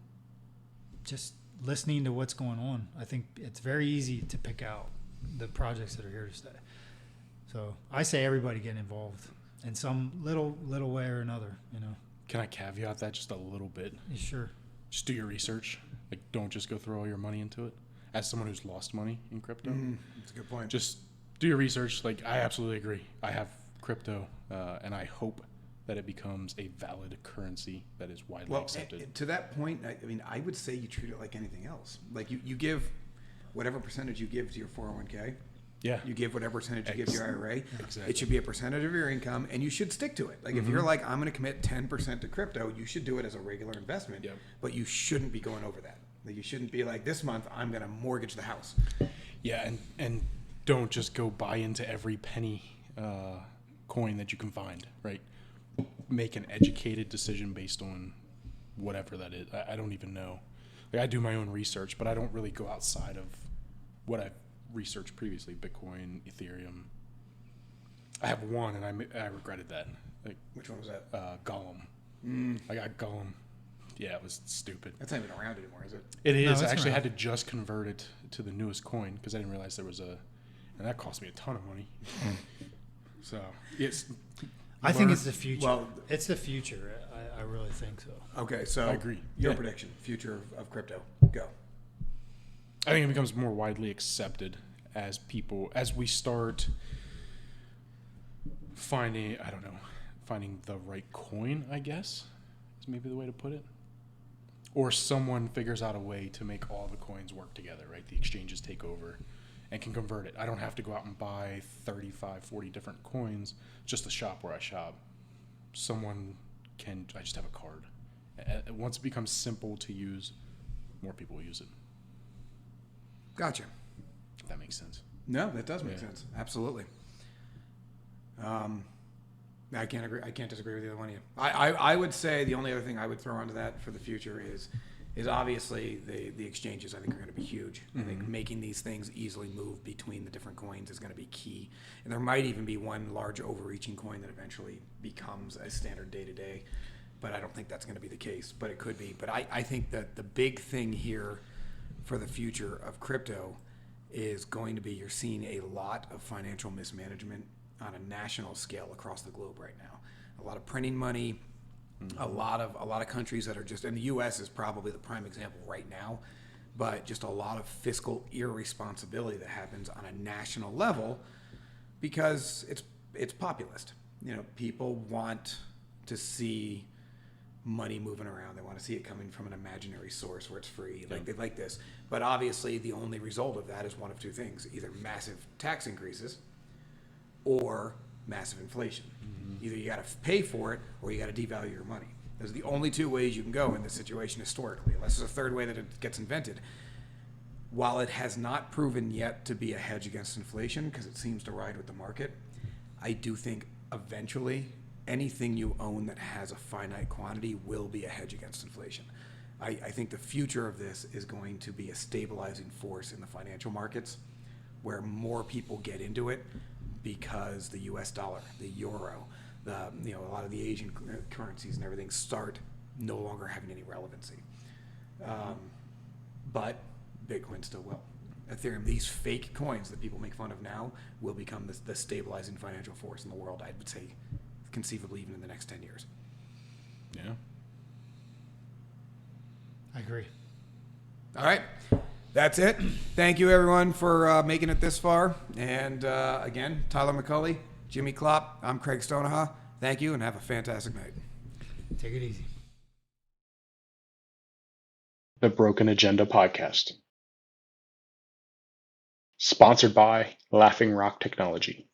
Speaker 3: just listening to what's going on, I think it's very easy to pick out the projects that are here to stay. So I say everybody get involved in some little way or another,
Speaker 1: Can I caveat that just a little bit?
Speaker 3: Sure.
Speaker 1: Just do your research. Like, don't just go throw all your money into it. As someone who's lost money in crypto.
Speaker 2: That's a good point.
Speaker 1: Just do your research. Like, I absolutely agree. I have crypto, and I hope that it becomes a valid currency that is widely
Speaker 2: Well,
Speaker 1: accepted.
Speaker 2: to that point, I mean, I would say you treat it like anything else. Like you give whatever percentage you give to your 401k.
Speaker 1: Yeah.
Speaker 2: You give whatever percentage you give to your IRA.
Speaker 1: Exactly.
Speaker 2: It should be a percentage of your income, and you should stick to it. Like if you're like, I'm going to commit 10% to crypto, you should do it as a regular investment.
Speaker 1: Yep.
Speaker 2: But you shouldn't be going over that. Like you shouldn't be like, this month I'm going to mortgage the house.
Speaker 1: Yeah, and don't just go buy into every penny coin that you can find, right? Make an educated decision based on whatever that is. I don't even know. Like I do my own research, but I don't really go outside of what I've researched previously. Bitcoin, Ethereum. I have one, and I regretted that. Like
Speaker 2: Which one was that?
Speaker 1: Gollum. I got Gollum. Yeah, it was stupid.
Speaker 2: That's not even around anymore, is it?
Speaker 1: It is.
Speaker 3: No,
Speaker 1: I
Speaker 3: it's
Speaker 1: actually
Speaker 3: around.
Speaker 1: had to just convert it to the newest coin because I didn't realize there was and that cost me a ton of money. So it's.
Speaker 3: I think it's the future.
Speaker 2: Well-
Speaker 3: it's the future. I really think so.
Speaker 2: Okay, so
Speaker 1: I agree.
Speaker 2: Your
Speaker 1: Yeah.
Speaker 2: prediction, future of crypto. Go.
Speaker 1: I think it becomes more widely accepted as we start finding the right coin, I guess, is maybe the way to put it. Or someone figures out a way to make all the coins work together, right? The exchanges take over and can convert it. I don't have to go out and buy 35, 40 different coins, just the shop where I shop. I just have a card. Once it becomes simple to use, more people will use it.
Speaker 2: Gotcha.
Speaker 1: If that makes sense.
Speaker 2: No, that does make
Speaker 1: Yeah.
Speaker 2: sense. Absolutely. I can't agree. I can't disagree with either one of you. I would say the only other thing I would throw onto that for the future is obviously the exchanges. I think are going to be huge. I think making these things easily move between the different coins is going to be key. And there might even be one large overreaching coin that eventually becomes a standard day to day. But I don't think that's going to be the case. But it could be. But I think that the big thing here for the future of crypto is going to be you're seeing a lot of financial mismanagement on a national scale across the globe right now. A lot of printing money, a lot of countries that are just, and the U.S. is probably the prime example right now, but just a lot of fiscal irresponsibility that happens on a national level because it's populist. You know, people want to see money moving around. They want to see it coming from an imaginary source where it's free. Like they like this. But obviously the only result of that is one of two things: either massive tax increases or massive inflation. Either you got to pay for it or you got to devalue your money. Those are the only two ways you can go in this situation historically, unless there's a third way that it gets invented. While it has not proven yet to be a hedge against inflation, because it seems to ride with the market, I do think eventually anything you own that has a finite quantity will be a hedge against inflation. I think the future of this is going to be a stabilizing force in the financial markets where more people get into it because the US dollar, the euro, a lot of the Asian currencies and everything start no longer having any relevancy. But Bitcoin still will. Ethereum, these fake coins that people make fun of now will become the stabilizing financial force in the world, I would say, conceivably even in the next 10 years.
Speaker 1: Yeah.
Speaker 3: I agree.
Speaker 2: All right. That's it. Thank you, everyone, for making it this far. And again, Tyler McCulley, Jimmy Klopp, I'm Craig Stoneha. Thank you, and have a fantastic night.
Speaker 3: Take it easy.
Speaker 1: The Broken Agenda Podcast. Sponsored by Laughing Rock Technology.